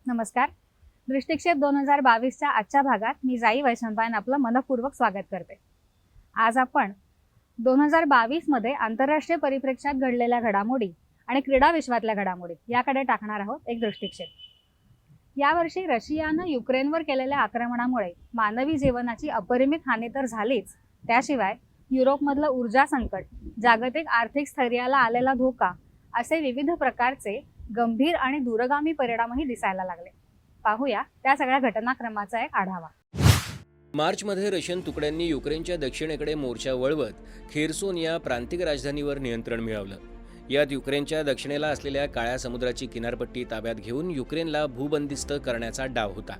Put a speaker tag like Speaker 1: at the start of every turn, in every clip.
Speaker 1: नमस्कार. दृष्टिक्षेप 2022च्या आजच्या भागात मी जाई वैशंपायन आपलं मनपूर्वक स्वागत करते. आज आपण 2022 मध्ये आंतरराष्ट्रीय परिप्रेक्ष्यात घडलेल्या घडामोडी आणि क्रीडा विश्वातल्या घडामोडी याकडे टाकणार आहोत एक दृष्टिक्षेप. यावर्षी रशियानं युक्रेनवर केलेल्या आक्रमणामुळे मानवी जीवनाची अपरिमित हानी तर झालीच, त्याशिवाय युरोपमधलं ऊर्जा संकट, जागतिक आर्थिक स्थैर्याला आलेला धोका असे विविध प्रकारचे गंभीर आणि दूरगामी परिणामही दिसायला लागले. पाहूया त्या सगळ्या घटनाक्रमाचा एक आढावा.
Speaker 2: मार्चमध्ये रशियन तुकड्यांनी युक्रेनच्या दक्षिणेकडे मोर्चा वळवत खेर्सोन या प्रांतिक राजधानीवर नियंत्रण मिळवलं. यात युक्रेनच्या दक्षिणेला असलेल्या काळ्या समुद्राची किनारपट्टी ताब्यात घेऊन युक्रेनला भूबंदिस्त करण्याचा डाव होता.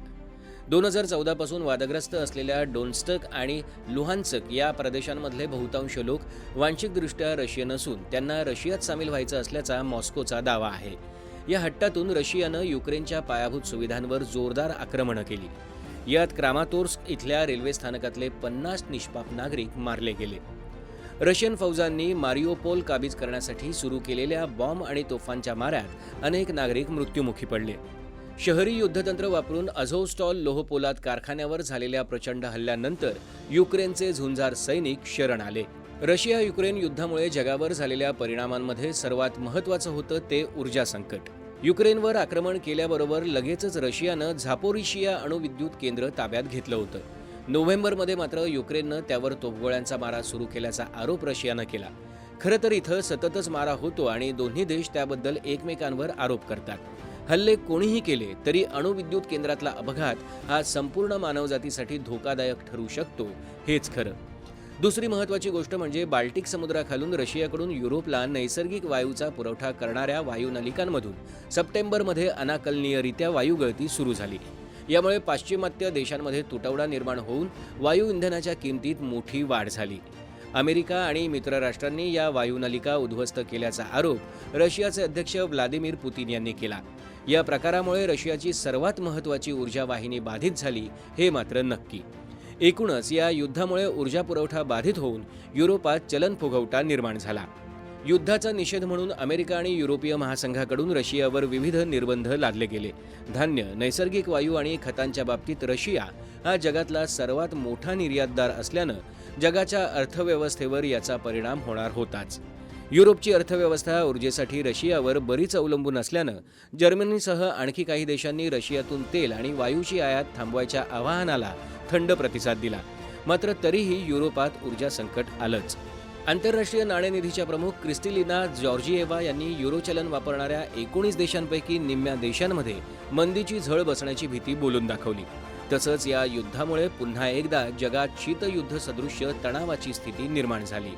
Speaker 2: 2014 पासून वादग्रस्त असलेल्या डोन्स्टक आणि लुहान्स्क या प्रदेशांमधले बहुतांश लोक वांशिकदृष्ट्या रशियन असून त्यांना रशियात सामील व्हायचं असल्याचा मॉस्कोचा दावा आहे. या हट्टातून रशियानं युक्रेनच्या पायाभूत सुविधांवर जोरदार आक्रमणं केली. यात क्रामातोर्स्क इथल्या रेल्वे स्थानकातले 50 निष्पाप नागरिक मारले गेले. रशियन फौजांनी मारिओपोल काबीज करण्यासाठी सुरू केलेल्या बॉम्ब आणि तोफांच्या माऱ्यात अनेक नागरिक मृत्युमुखी पडले. शहरी युद्धतंत्र वापरून अझोव्स्टॉल लोहपोलाद कारखान्यावर झालेल्या प्रचंड हल्ल्यानंतर युक्रेनचे झुंजार सैनिक शरण आले. रशिया युक्रेन युद्धामुळे जगावर झालेल्या परिणामांमध्ये सर्वात महत्त्वाचं होतं ते ऊर्जा संकट. युक्रेनवर आक्रमण केल्याबरोबर लगेचच रशियानं झापोरिशिया अणुविद्युत केंद्र ताब्यात घेतलं होतं. नोव्हेंबरमध्ये मात्र युक्रेननं त्यावर तोफगोळ्यांचा मारा सुरू केल्याचा आरोप रशियानं केला. खरं तर इथं सततच मारा होतो आणि दोन्ही देश त्याबद्दल एकमेकांवर आरोप करतात. हल्ले कोणीही केले तरी अणुविद्युत केंद्रातला अपघात हा संपूर्ण मानवजातीसाठी धोकादायक ठरू शकतो, हेच खरं. दुसरी महत्त्वाची गोष्ट म्हणजे बाल्टिक समुद्राखालून रशियाकडून युरोपला नैसर्गिक वायूचा पुरवठा करणाऱ्या वायुनलिकांमधून सप्टेंबरमध्ये अनाकलनीयरित्या वायुगळती सुरू झाली. यामुळे पाश्चिमात्य देशांमध्ये तुटवडा निर्माण होऊन वायू इंधनाच्या किमतीत मोठी वाढ झाली. अमेरिका आणि मित्र राष्ट्रांनी या वायुनलिका उद्ध्वस्त केल्याचा आरोप रशियाचे अध्यक्ष व्लादिमीर पुतीन यांनी केला. या प्रकारामुळे रशियाची सर्वात महत्त्वाची ऊर्जा वाहिनी बाधित झाली, हे मात्र नक्की. एकूणच या युद्धामुळे ऊर्जा पुरवठा बाधित होऊन युरोपात चलनफुगवटा निर्माण झाला. युद्धाचा निषेध म्हणून अमेरिका आणि युरोपीय महासंघाकडून रशियावर विविध निर्बंध लादले गेले. धान्य, नैसर्गिक वायू आणि खतांच्या बाबतीत रशिया हा जगातला सर्वात मोठा निर्यातदार असल्यानं जगाच्या अर्थव्यवस्थेवर याचा परिणाम होणार होताच. युरोपची अर्थव्यवस्था ऊर्जेसाठी रशियावर बरीच अवलंबून असल्यानं जर्मनीसह आणखी काही देशांनी रशियातून तेल आणि वायूची आयात थांबवायच्या आवाहनाला थंड प्रतिसाद दिला. मात्र तरीही युरोपात ऊर्जा संकट आलंच. आंतरराष्ट्रीय नाणेनिधीच्या प्रमुख क्रिस्टिलिना जॉर्जिएव्हा यांनी युरो चलन वापरणाऱ्या 19 देशांपैकी निम्म्या देशांमध्ये मंदीची झळ बसण्याची भीती बोलून दाखवली. तसंच या युद्धामुळे पुन्हा एकदा जगात शीतयुद्ध सदृश्य तणावाची स्थिती निर्माण झाली.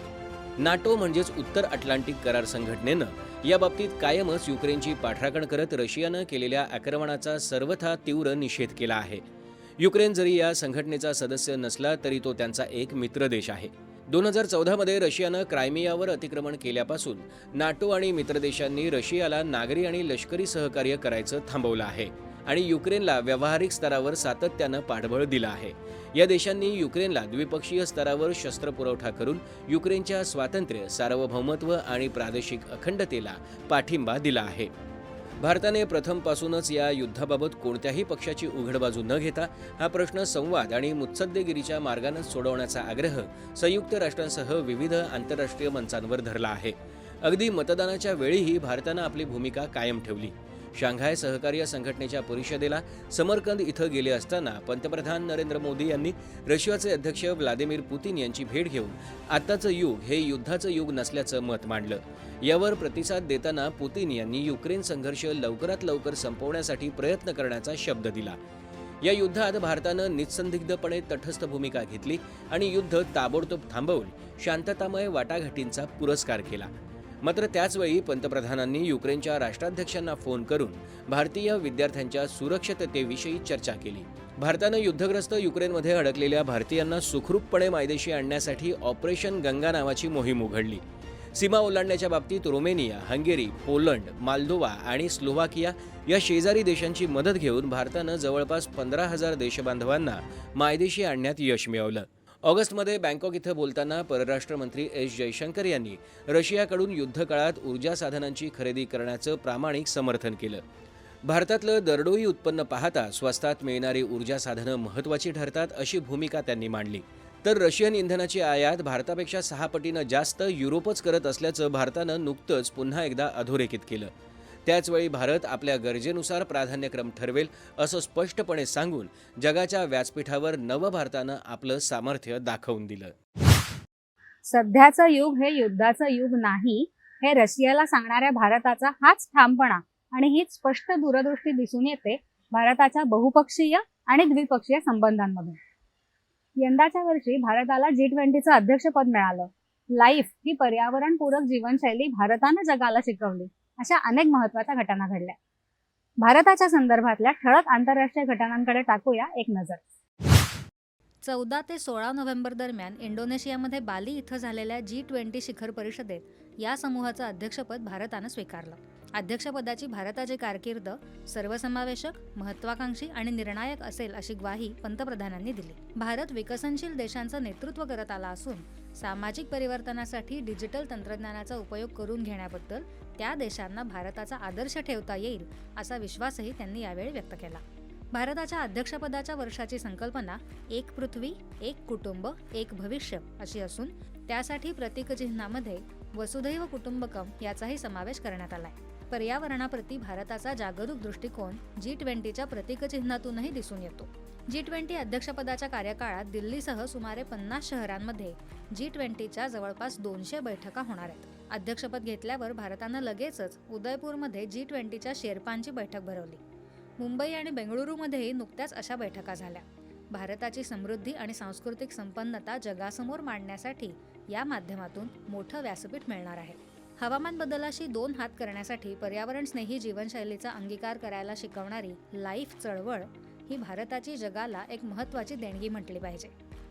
Speaker 2: नाटो म्हणजेच उत्तर अटलांटिक करार संघटनेनं याबाबतीत कायमच युक्रेनची पाठराखण करत रशियानं केलेल्या आक्रमणाचा सर्वथा तीव्र निषेध केला आहे. युक्रेन जरी या संघटनेचा सदस्य नसला तरी तो त्यांचा एक मित्र देश आहे. 2014 मध्ये रशियानं क्रायमियावर अतिक्रमण केल्यापासून नाटो आणि मित्रदेशांनी रशियाला नागरी आणि लष्करी सहकार्य करायचं थांबवलं आहे आणि युक्रेनला व्यावहारिक स्तरावर सातत्यानं पाठबळ दिलं आहे. या देशांनी युक्रेनला द्विपक्षीय स्तरावर शस्त्र पुरवठा करून युक्रेनच्या स्वातंत्र्य, सार्वभौमत्व आणि प्रादेशिक अखंडतेला पाठिंबा दिला आहे. भारताने प्रथमपासूनच या युद्धाबाबत कोणत्याही पक्षाची उघड बाजू न घेता हा प्रश्न संवाद आणि मुत्सद्देगिरीच्या मार्गाने सोडवण्याचा आग्रह संयुक्त राष्ट्रांसह विविध आंतरराष्ट्रीय मंचांवर धरला आहे. अगदी मतदानाच्या वेळीही भारतानं आपली भूमिका कायम ठेवली. शांघाय सहकार्य संघटनेच्या परिषदेला समरकंद इथं गेले असताना पंतप्रधान नरेंद्र मोदी यांनी रशियाचे अध्यक्ष व्लादिमीर पुतीन यांची भेट घेऊन आताचं युग हे युद्धाचं युग नसल्याचं मत मांडलं. यावर प्रतिसाद देताना पुतीन यांनी युक्रेन संघर्ष लवकरात लवकर संपवण्यासाठी प्रयत्न करण्याचा शब्द दिला. या युद्धात भारतानं निस्संदिग्धपणे तटस्थ भूमिका घेतली आणि युद्ध ताबडतोब थांबवून शांततामय वाटाघाटींचा पुरस्कार केला. मात्र त्याचवेळी पंतप्रधानांनी युक्रेनच्या राष्ट्राध्यक्षांना फोन करून भारतीय विद्यार्थ्यांच्या सुरक्षिततेविषयी चर्चा केली. भारतानं युद्धग्रस्त युक्रेनमध्ये अडकलेल्या भारतीयांना सुखरूपपणे मायदेशी आणण्यासाठी ऑपरेशन गंगा नावाची मोहीम उघडली. सीमा ओलांडण्याच्या बाबतीत रोमेनिया, हंगेरी, पोलंड, माल्दोवा आणि स्लोव्हाकिया या शेजारी देशांची मदत घेऊन भारतानं जवळपास 15,000 देशबांधवांना मायदेशी आणण्यात यश मिळवलं. ऑगस्टमध्ये बँकॉक इथं बोलताना परराष्ट्र मंत्री एस जयशंकर यांनी रशियाकडून युद्धकाळात ऊर्जा साधनांची खरेदी करण्याचं प्रामाणिक समर्थन केलं. भारतातलं दरडोई उत्पन्न पाहता स्वस्तात मिळणारी ऊर्जा साधनं महत्त्वाची ठरतात अशी भूमिका त्यांनी मांडली. तर रशियन इंधनाची आयात भारतापेक्षा 6 पटीनं जास्त युरोपच करत असल्याचं भारतानं नुकतंच पुन्हा एकदा अधोरेखित केलं. त्याचवेळी भारत आपल्या गरजेनुसार प्राधान्यक्रम ठरवेल असं स्पष्टपणे सांगून जगाच्या व्यासपीठावर नव भारतानं आपलं सामर्थ्य दाखवून दिलं.
Speaker 1: सध्याचं युग हे युद्धाचं युग नाही हे रशियाला सांगणाऱ्या भारताचा हाच ठामपणा आणि हीच स्पष्ट दूरदृष्टी दिसून येते भारताच्या बहुपक्षीय आणि द्विपक्षीय संबंधांमधून. यंदाच्या वर्षी भारताला G20चं अध्यक्षपद मिळालं. लाईफ ही पर्यावरणपूरक जीवनशैली भारतानं जगाला शिकवली. अशा अनेक महत्त्वाच्या घटना घडल्या. भारताच्या संदर्भातल्या ठळक आंतरराष्ट्रीय घटनांकडे टाकूया एक नजर. 14 ते 16 नोव्हेंबर दरम्यान इंडोनेशियामध्ये बाली इथं झालेल्या G20 शिखर परिषदेत या समूहाचं अध्यक्षपद भारतानं स्वीकारलं. अध्यक्षपदाची भारताची कारकीर्द सर्वसमावेशक, महत्वाकांक्षी आणि निर्णायक असेल अशी ग्वाही पंतप्रधानांनी दिली. भारत विकसनशील देशांचं नेतृत्व करत आला असून सामाजिक परिवर्तनासाठी डिजिटल तंत्रज्ञानाचा उपयोग करून घेण्याबद्दल त्या देशांना भारताचा आदर्श ठेवता येईल असा विश्वासही त्यांनी यावेळी व्यक्त केला. भारताच्या अध्यक्षपदाच्या वर्षाची संकल्पना एक पृथ्वी, एक कुटुंब, एक भविष्य अशी असून त्यासाठी प्रतीकचिन्हामध्ये वसुधैव कुटुंबकम याचाही समावेश करण्यात आलाय. पर्यावरणाप्रती भारताचा जागरूक दृष्टिकोन G20च्या प्रतीकचिन्हातूनही दिसून येतो. G20 अध्यक्षपदाच्या कार्यकाळात दिल्लीसह सुमारे 50 शहरांमध्ये G20च्या जवळपास 200 बैठका होणार आहेत. अध्यक्षपद घेतल्यावर भारतानं लगेचच उदयपूरमध्ये G20च्या शेर्पांची बैठक भरवली. मुंबई आणि बेंगळुरूमध्येही नुकत्याच अशा बैठका झाल्या. भारताची समृद्धी आणि सांस्कृतिक संपन्नता जगासमोर मांडण्यासाठी या माध्यमातून मोठं व्यासपीठ मिळणार आहे. हवामान बदलाशी 2 हात करण्यासाठी पर्यावरण स्नेही जीवनशैलीचा अंगीकार करायला शिकवणारी लाईफ चळवळ ही भारताची जगाला एक महत्त्वाची देणगी म्हटली पाहिजे.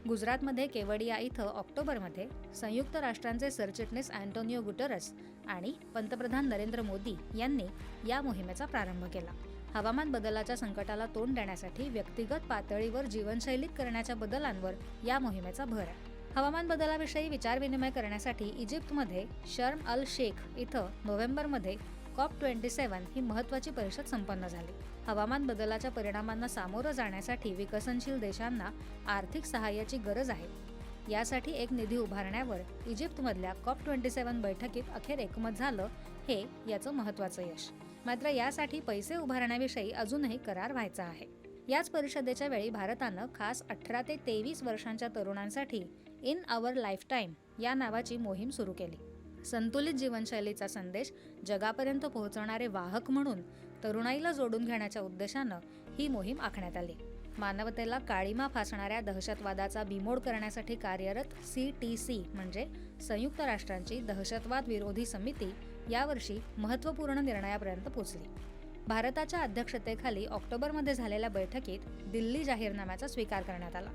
Speaker 1: गुजरातमध्ये केवडिया इथं ऑक्टोबरमध्ये संयुक्त राष्ट्रांचे सरचिटणीस अँटोनियो गुटेरस आणि पंतप्रधान नरेंद्र मोदी यांनी या मोहिमेचा प्रारंभ केला. हवामान बदलाच्या संकटाला तोंड देण्यासाठी व्यक्तिगत पातळीवर जीवनशैलीत करण्याच्या बदलांवर या मोहिमेचा भर आहे. हवामान बदलाविषयी विचारविनिमय करण्यासाठी इजिप्तमध्ये शर्म अल शेख इथं नोव्हेंबरमध्ये COP27 ही महत्त्वाची परिषद संपन्न झाली. हवामान बदलाच्या परिणामांना सामोरं जाण्यासाठी विकसनशील देशांना आर्थिक सहाय्याची गरज आहे. यासाठी एक निधी उभारण्यावर इजिप्तमधल्या COP27 बैठकीत अखेर एकमत झालं, हे याचं महत्त्वाचं यश. मात्र यासाठी पैसे उभारण्याविषयी अजूनही करार व्हायचा आहे. याच परिषदेच्या वेळी भारतानं खास 18 ते 23 वर्षांच्या तरुणांसाठी इन आवर लाईफटाईम या नावाची मोहीम सुरू केली. संतुलित जीवनशैलीचा संदेश जगापर्यंत पोहोचवणारे वाहक म्हणून तरुणाईला जोडून घेण्याच्या उद्देशानं ही मोहीम आखण्यात आली. मानवतेला काळीमा फासणाऱ्या दहशतवादाचा बिमोड करण्यासाठी कार्यरत CTC म्हणजे संयुक्त राष्ट्रांची दहशतवाद विरोधी समिती यावर्षी महत्त्वपूर्ण निर्णयापर्यंत पोहोचली. भारताच्या अध्यक्षतेखाली ऑक्टोबरमध्ये झालेल्या बैठकीत दिल्ली जाहीरनाम्याचा स्वीकार करण्यात आला.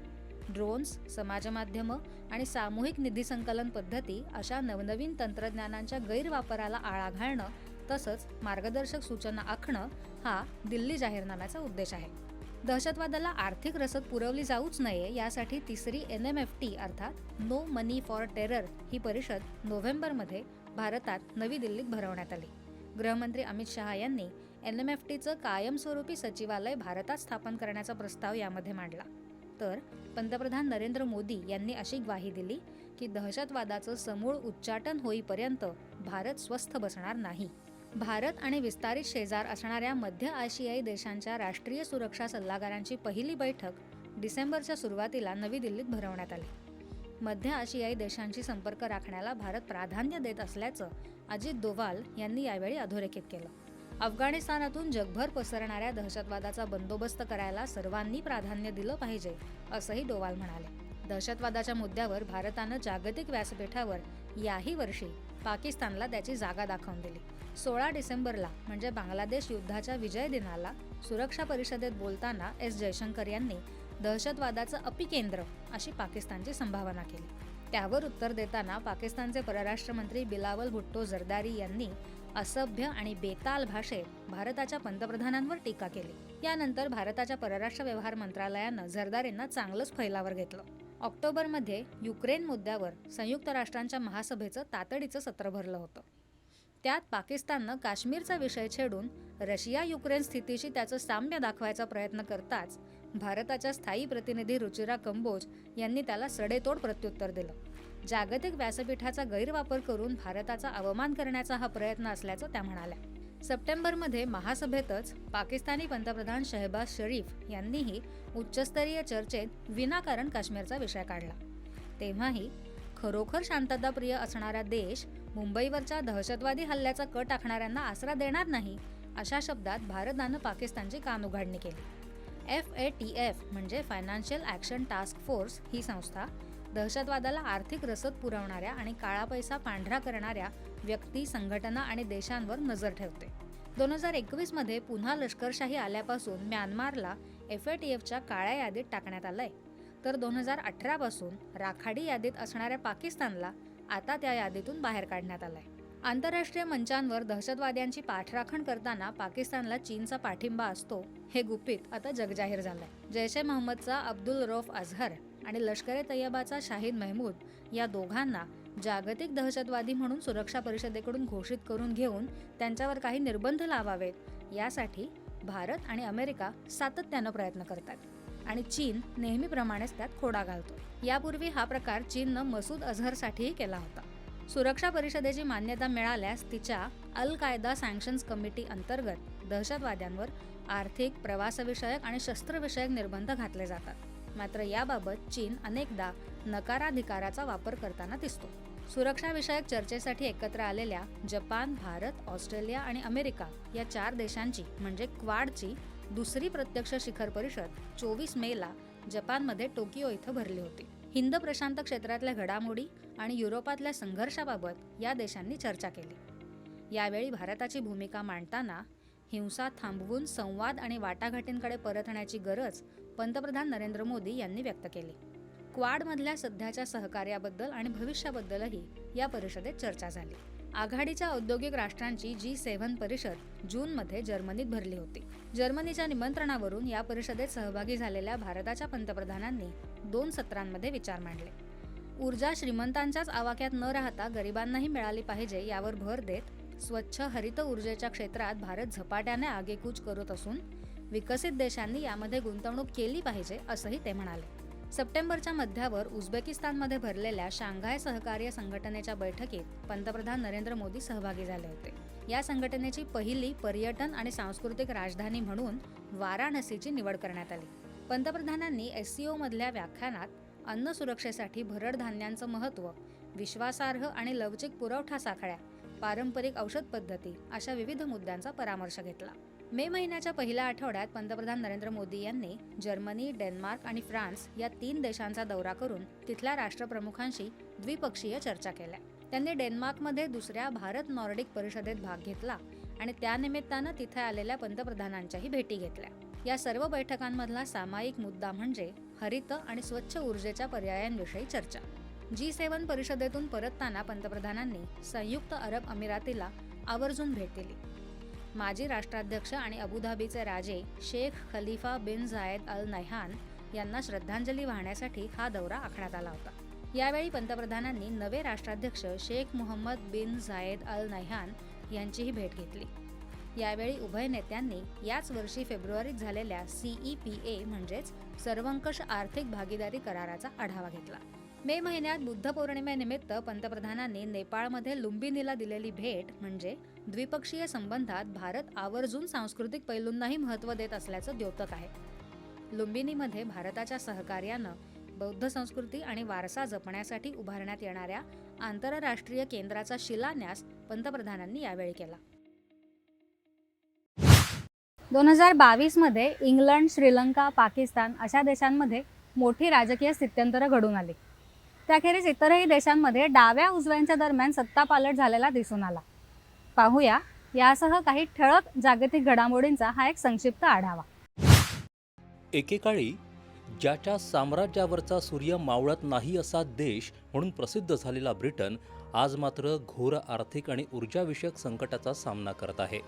Speaker 1: ड्रोन्स, समाजमाध्यमं आणि सामूहिक निधी संकलन पद्धती अशा नवनवीन तंत्रज्ञानांच्या गैरवापराला आळा घालणं तसंच मार्गदर्शक सूचना आखणं हा दिल्ली जाहीरनाम्याचा उद्देश आहे. दहशतवादाला आर्थिक रसद पुरवली जाऊच नये यासाठी तिसरी NMFT अर्थात नो मनी फॉर टेरर ही परिषद नोव्हेंबरमध्ये भारतात नवी दिल्लीत भरवण्यात आली. गृहमंत्री अमित शहा यांनी NMFTचं कायमस्वरूपी सचिवालय भारतात स्थापन करण्याचा प्रस्ताव यामध्ये मांडला. तर पंतप्रधान नरेंद्र मोदी यांनी अशी ग्वाही दिली की दहशतवादाचं समूळ उच्चाटन होईपर्यंत भारत स्वस्थ बसणार नाही. भारत आणि विस्तारित शेजार असणाऱ्या मध्य आशियाई देशांच्या राष्ट्रीय सुरक्षा सल्लागारांची पहिली बैठक डिसेंबरच्या सुरुवातीला नवी दिल्लीत भरवण्यात आली. मध्य आशियाई देशांशी संपर्क राखण्याला भारत प्राधान्य देत असल्याचं अजित डोवाल यांनी यावेळी अधोरेखित केलं. अफगाणिस्तानातून जगभर पसरणाऱ्या दहशतवादाचा बंदोबस्त करायला सर्वांनी प्राधान्य दिलं पाहिजे, असंही डोवाल म्हणाले. दहशतवादाच्या मुद्द्यावर भारतानं जागतिक व्यासपीठावर याही वर्षी पाकिस्तानला त्याची जागा दाखवून दिली. 16 डिसेंबरला म्हणजे बांगलादेश युद्धाच्या विजय दिनाला सुरक्षा परिषदेत बोलताना एस जयशंकर यांनी दहशतवादाचं अपिकेंद्र अशी पाकिस्तानची संभावना केली. त्यावर उत्तर देताना पाकिस्तानचे परराष्ट्र मंत्री बिलावल भुट्टो झरदारी यांनी असभ्य आणि बेताल भाषेत भारताच्या पंतप्रधानांवर टीका केली. यानंतर भारताच्या परराष्ट्र व्यवहार मंत्रालयानं झरदारींना चांगलंच फैलावर घेतलं. ऑक्टोबरमध्ये युक्रेन मुद्द्यावर संयुक्त राष्ट्रांच्या महासभेचं तातडीचं सत्र भरलं होतं. त्यात पाकिस्ताननं काश्मीरचा विषय छेडून रशिया युक्रेन स्थितीशी त्याचं साम्य दाखवायचा प्रयत्न करताच भारताच्या स्थायी प्रतिनिधी रुचिरा कंबोज यांनी त्याला सडेतोड प्रत्युत्तर दिलं. जागतिक व्यासपीठाचा गैरवापर करून भारताचा अवमान करण्याचा हा प्रयत्न असल्याचं त्या म्हणाल्या. सप्टेंबरमध्ये महासभेतच पाकिस्तानी पंतप्रधान शहबाज शरीफ यांनीही उच्चस्तरीय चर्चेत विनाकारण काश्मीरचा विषय काढला. तेव्हाही खरोखर शांतताप्रिय असणारा देश मुंबईवरच्या दहशतवादी हल्ल्याचा कट आखणाऱ्यांना आसरा देणार नाही, अशा शब्दात भारतानं पाकिस्तानची कानउघाडणी केली. FATF म्हणजे फायनान्शियल ॲक्शन टास्क फोर्स ही संस्था दहशतवादाला आर्थिक रसद पुरवणाऱ्या आणि काळा पैसा पांढरा करणाऱ्या व्यक्ती, संघटना आणि देशांवर नजर ठेवते. 2021 मध्ये पुन्हा लष्करशाही आल्यापासून म्यानमारला FATFच्या काळ्या यादीत टाकण्यात आलंय, तर 2018 पासून राखाडी यादीत असणाऱ्या पाकिस्तानला आता त्या यादीतून बाहेर काढण्यात आलंय. आंतरराष्ट्रीय मंचांवर दहशतवाद्यांची पाठराखण करताना पाकिस्तानला चीनचा पाठिंबा असतो हे गुपित आता जगजाहीर झालंय. जैश-ए मोहम्मदचा अब्दुल रौफ अझहर आणि लष्कर-ए-तैयबाचा शाहिद महमूद या दोघांना जागतिक दहशतवादी म्हणून सुरक्षा परिषदेकडून घोषित करून घेऊन त्यांच्यावर काही निर्बंध लावावेत, यासाठी भारत आणि अमेरिका सातत्यानं प्रयत्न करतात आणि चीन नेहमीप्रमाणेच त्यात खोडा घालतो. यापूर्वी हा प्रकार चीननं मसूद अझहरसाठीही केला होता. सुरक्षा परिषदेची मान्यता मिळाल्यास तिच्या अल कायदा सँक्शन्स कमिटी अंतर्गत दहशतवाद्यांवर आर्थिक, प्रवासविषयक आणि शस्त्रविषयक निर्बंध घातले जातात. मात्र याबाबत चीन अनेकदा नकाराधिकाराचा वापर करताना दिसतो. सुरक्षाविषयक चर्चेसाठी एकत्र आलेल्या जपान, भारत, ऑस्ट्रेलिया आणि अमेरिका या 4 देशांची म्हणजे क्वाडची दुसरी प्रत्यक्ष शिखर परिषद 24 मेला जपानमध्ये टोकियो इथं भरली होती. हिंद प्रशांत क्षेत्रातल्या घडामोडी आणि युरोपातल्या संघर्षाबाबत या देशांनी चर्चा केली. यावेळी भारताची भूमिका मांडताना हिंसा थांबवून संवाद आणि वाटाघाटींकडे परतण्याची गरज पंतप्रधान नरेंद्र मोदी यांनी व्यक्त केली. क्वाडमधल्या सध्याच्या सहकार्याबद्दल आणि भविष्याबद्दलही या परिषदेत चर्चा झाली. आघाडीच्या औद्योगिक राष्ट्रांची G7 परिषद जूनमध्ये जर्मनीत भरली होती. जर्मनीच्या निमंत्रणावरून या परिषदेत सहभागी झालेल्या भारताच्या पंतप्रधानांनी 2 सत्रांमध्ये विचार मांडले. ऊर्जा श्रीमंतांच्याच आवाक्यात न राहता गरिबांनाही मिळाली पाहिजे यावर भर देत स्वच्छ हरित ऊर्जेच्या क्षेत्रात भारत झपाट्याने आगेकूच करत असून विकसित देशांनी यामध्ये गुंतवणूक केली पाहिजे, असंही ते म्हणाले. सप्टेंबरच्या मध्यावर उझबेकिस्तानमध्ये भरलेल्या शांघाय सहकार्य संघटनेच्या बैठकीत पंतप्रधान नरेंद्र मोदी सहभागी झाले होते. या संघटनेची पहिली पर्यटन आणि सांस्कृतिक राजधानी म्हणून वाराणसीची निवड करण्यात आली. पंतप्रधानांनी SCO मधल्या व्याख्यानात अन्न सुरक्षेसाठी भरड धान्यांचं महत्त्व, विश्वासार्ह आणि लवचिक पुरवठा साखळ्या, पारंपरिक औषध पद्धती अशा विविध मुद्द्यांचा परामर्श घेतला. मे महिन्याच्या पहिल्या आठवड्यात पंतप्रधान नरेंद्र मोदी यांनी जर्मनी, डेन्मार्क आणि फ्रान्स या 3 देशांचा दौरा करून तिथल्या राष्ट्रप्रमुखांशी द्विपक्षीय चर्चा केल्या. त्यांनी डेन्मार्कमध्ये दुसऱ्या भारत नॉर्डिक परिषदेत भाग घेतला आणि त्यानिमित्तानं तिथे आलेल्या पंतप्रधानांच्याही भेटी घेतल्या. या सर्व बैठकांमधला सामायिक मुद्दा म्हणजे हरित आणि स्वच्छ ऊर्जेच्या पर्यायांविषयी चर्चा. G7 परिषदेतून परतताना पंतप्रधानांनी संयुक्त अरब अमिरातीला आवर्जून भेट दिली. माजी राष्ट्राध्यक्ष आणि अबुधाबीचे राजे शेख खलिफा बिन झायद अल नह्यान यांना श्रद्धांजली वाहण्यासाठी हा दौरा आखण्यात आला होता. यावेळी पंतप्रधानांनी नवे राष्ट्राध्यक्ष शेख मोहम्मद बिन झायद अल नह्यान यांचीही भेट घेतली. यावेळी उभय नेत्यांनी याच वर्षी फेब्रुवारीत झालेल्या CEPA म्हणजेच सर्वंकष आर्थिक भागीदारी कराराचा आढावा घेतला. मे महिन्यात बुद्ध पौर्णिमेनिमित्त पंतप्रधानांनी नेपाळमध्ये लुंबिनीला दिलेली भेट म्हणजे द्विपक्षीय संबंधात भारत आवर्जून सांस्कृतिक पैलूंनाही महत्त्व देत असल्याचं द्योतक आहे. लुंबिनीमध्ये भारताच्या सहकार्यानं बौद्ध संस्कृती आणि वारसा जपण्यासाठी उभारण्यात येणाऱ्या आंतरराष्ट्रीय केंद्राचा शिलान्यास पंतप्रधानांनी यावेळी केला. 2022मध्ये इंग्लंड, श्रीलंका, पाकिस्तान अशा देशांमध्ये मोठी राजकीय स्थित्यंतरं घडून आली. त्याखेरीज इतरही देशांमध्ये डाव्या उजव्यांच्या दरम्यान सत्तापालट झालेला दिसून आला. पाहूया यासह काही ठळक जागतिक घडामोडींचा हा एक संक्षिप्त आढावा.
Speaker 3: एकेकाळी ज्याच्या साम्राज्यावरचा सूर्य मावळत नाही असा देश म्हणून प्रसिद्ध झालेला ब्रिटन आज मात्र घोर आर्थिक आणि ऊर्जाविषयक संकटाचा सामना करत आहे.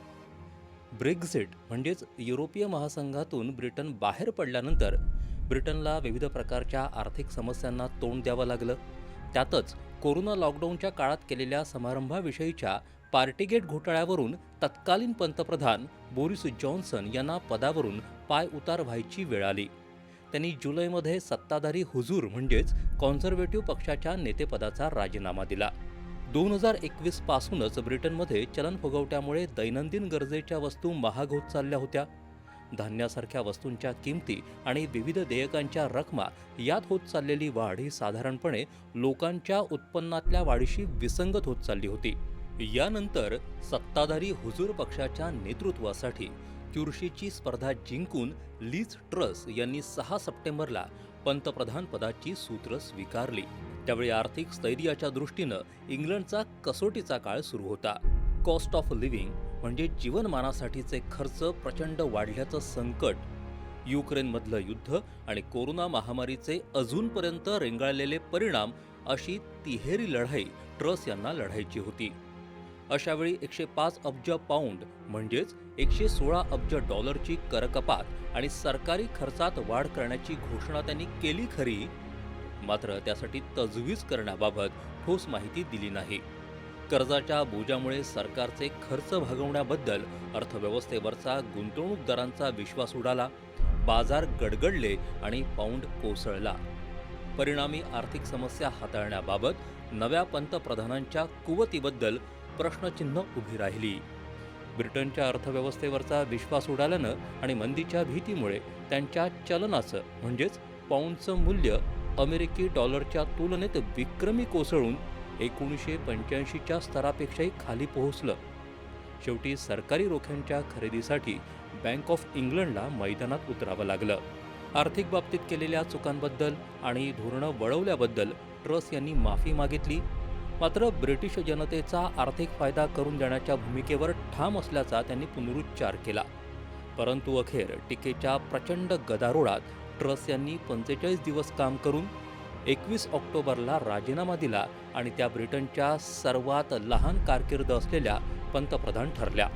Speaker 3: ब्रेक्झिट म्हणजेच युरोपीय महासंघातून ब्रिटन बाहेर पडल्यानंतर ब्रिटनला विविध प्रकारच्या आर्थिक समस्यांना तोंड द्यावं लागलं. त्यातच कोरोना लॉकडाऊनच्या काळात केलेल्या समारंभाविषयीच्या पार्टीगेट घोटाळ्यावरून तत्कालीन पंतप्रधान बोरिस जॉन्सन यांना पदावरून पायउतार व्हायची वेळ आली. त्यांनी जुलैमध्ये सत्ताधारी हुजूर म्हणजेच कॉन्झर्वेटिव्ह पक्षाच्या नेतेपदाचा राजीनामा दिला. 2021 पासूनच ब्रिटनमध्ये चलनफुगवट्यामुळे दैनंदिन गरजेच्या वस्तू महाग होत चालल्या होत्या. धान्यासारख्या वस्तूंच्या किमती आणि विविध देयकांच्या रकमा यात होत चाललेली वाढ ही साधारणपणे लोकांच्या उत्पन्नातल्या वाढीशी विसंगत होत चालली होती. यानंतर सत्ताधारी हुजूर पक्षाच्या नेतृत्वासाठी चुरशीची स्पर्धा जिंकून लीज ट्रस यांनी 6 सप्टेंबरला पंतप्रधान पदाची सूत्र स्वीकारली. त्यावेळी आर्थिक स्थैर्याच्या दृष्टीनं इंग्लंडचा कसोटीचा काळ सुरू होता. कॉस्ट ऑफ लिव्हिंग म्हणजे जीवनमानासाठीचे खर्च प्रचंड वाढल्याचं संकट, युक्रेनमधलं युद्ध आणि कोरोना महामारीचे अजूनपर्यंत रेंगाळलेले परिणाम अशी तिहेरी लढाई ट्रस यांना लढायची होती. अशावेळी 105 अब्ज पाऊंड म्हणजेच 116 अब्ज डॉलरची करकपात आणि सरकारी खर्चात वाढ करण्याची घोषणा त्यांनी केली खरी, मात्र त्यासाठी तजवीज करण्याबाबत ठोस माहिती दिली नाही. कर्जाच्या बोजामुळे सरकारचे खर्च भागवण्याबद्दल अर्थव्यवस्थेवरचा गुंतवणूकदारांचा विश्वास उडाला, बाजार गडगडले आणि पाऊंड कोसळला. परिणामी आर्थिक समस्या हाताळण्याबाबत नव्या पंतप्रधानांच्या कुवतीबद्दल प्रश्नचिन्ह उभी राहिली. ब्रिटनच्या अर्थव्यवस्थेवरचा विश्वास उडाल्यानं आणि मंदीच्या भीतीमुळे त्यांच्या चलनाचं म्हणजेच पाऊंडचं मूल्य अमेरिकी डॉलरच्या तुलनेत विक्रमी कोसळून 1985च्या स्तरापेक्षाही खाली पोहोचलं. शेवटी सरकारी रोख्यांच्या खरेदीसाठी बँक ऑफ इंग्लंडला मैदानात उतरावं लागलं. आर्थिक बाबतीत केलेल्या चुकांबद्दल आणि धोरणं वळवल्याबद्दल ट्रस यांनी माफी मागितली. मात्र ब्रिटिश जनतेचा आर्थिक फायदा करून देण्याच्या भूमिकेवर ठाम असल्याचा त्यांनी पुनरुच्चार केला. परंतु अखेर टीकेच्या प्रचंड गदारोळात ट्रस यांनी 45 दिवस काम करून 21 ऑक्टोबरला राजीनामा दिला आणि त्या ब्रिटनच्या सर्वात लहान कारकीर्द असलेल्या पंतप्रधान ठरल्या.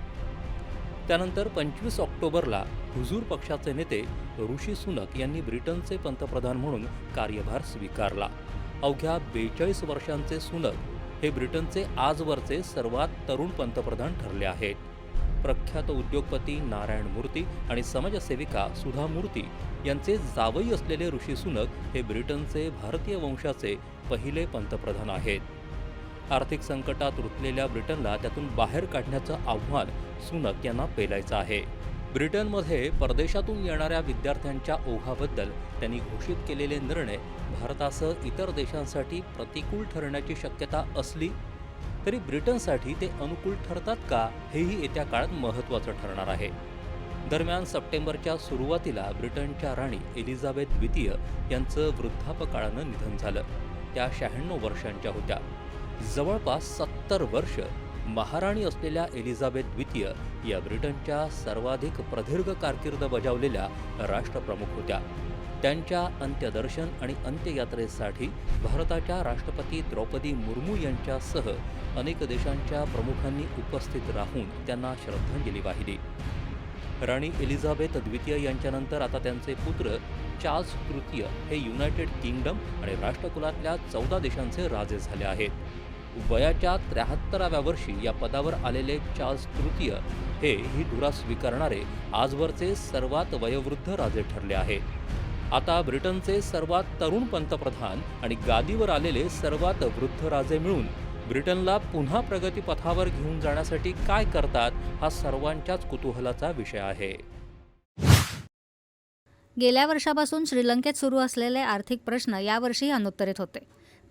Speaker 3: त्यानंतर 25 ऑक्टोबरला हुजूर पक्षाचे नेते ऋषी सुनक यांनी ब्रिटनचे पंतप्रधान म्हणून कार्यभार स्वीकारला. अवघ्या 42 वर्षांचे सुनक हे ब्रिटनचे आजवरचे सर्वात तरुण पंतप्रधान ठरले आहेत. प्रख्यात उद्योगपती नारायण मूर्ती आणि समाजसेविका सुधा मूर्ती यांचे जावई असलेले ऋषी सुनक हे ब्रिटनचे भारतीय वंशाचे पहिले पंतप्रधान आहेत. आर्थिक संकटात रुतलेल्या ब्रिटनला त्यातून बाहेर काढण्याचं आव्हान सुनक यांना पेलायचं आहे. ब्रिटनमध्ये परदेशातून येणाऱ्या विद्यार्थ्यांच्या ओघाबद्दल त्यांनी घोषित केलेले निर्णय भारतासह इतर देशांसाठी प्रतिकूल ठरण्याची शक्यता असली तरी ब्रिटनसाठी ते अनुकूल ठरतात का हेही येत्या काळात महत्त्वाचं ठरणार आहे. दरम्यान सप्टेंबरच्या सुरुवातीला ब्रिटनच्या राणी एलिझाबेथ द्वितीय यांचं वृद्धापकाळानं निधन झालं. त्या 96 वर्षांच्या होत्या. जवळपास 70 वर्ष महाराणी असलेल्या एलिझाबेथ द्वितीय या ब्रिटनच्या सर्वाधिक प्रदीर्घ कारकीर्द बजावलेल्या राष्ट्रप्रमुख होत्या. त्यांच्या अंत्यदर्शन आणि अंत्ययात्रेसाठी भारताच्या राष्ट्रपती द्रौपदी मुर्मू यांच्यासह अनेक देशांच्या प्रमुखांनी उपस्थित राहून त्यांना श्रद्धांजली वाहिली. राणी एलिझाबेथ द्वितीय यांच्यानंतर आता त्यांचे पुत्र चार्ल्स तृतीय हे युनायटेड किंगडम आणि राष्ट्रकुलातल्या 14 देशांचे राजे झाले आहेत. वयाच्या 73व्या वर्षी या पदावर आलेले चार्ल्स तृतीय हे ही धुरा स्वीकारणारे आजवरचे सर्वात वयोवृद्ध राजे ठरले आहेत. आता ब्रिटनचे सर्वात तरुण पंतप्रधान आणि गादीवर आलेले सर्वात वृद्ध राजे मिळून ब्रिटनला पुन्हा प्रगतीपथावर घेऊन जाण्यासाठी काय करतात हा सर्वांच्याच कुतूहलाचा विषय आहे.
Speaker 1: गेल्या वर्षापासून श्रीलंकेत सुरू असलेले आर्थिक प्रश्न यावर्षीही अनुत्तरित होते.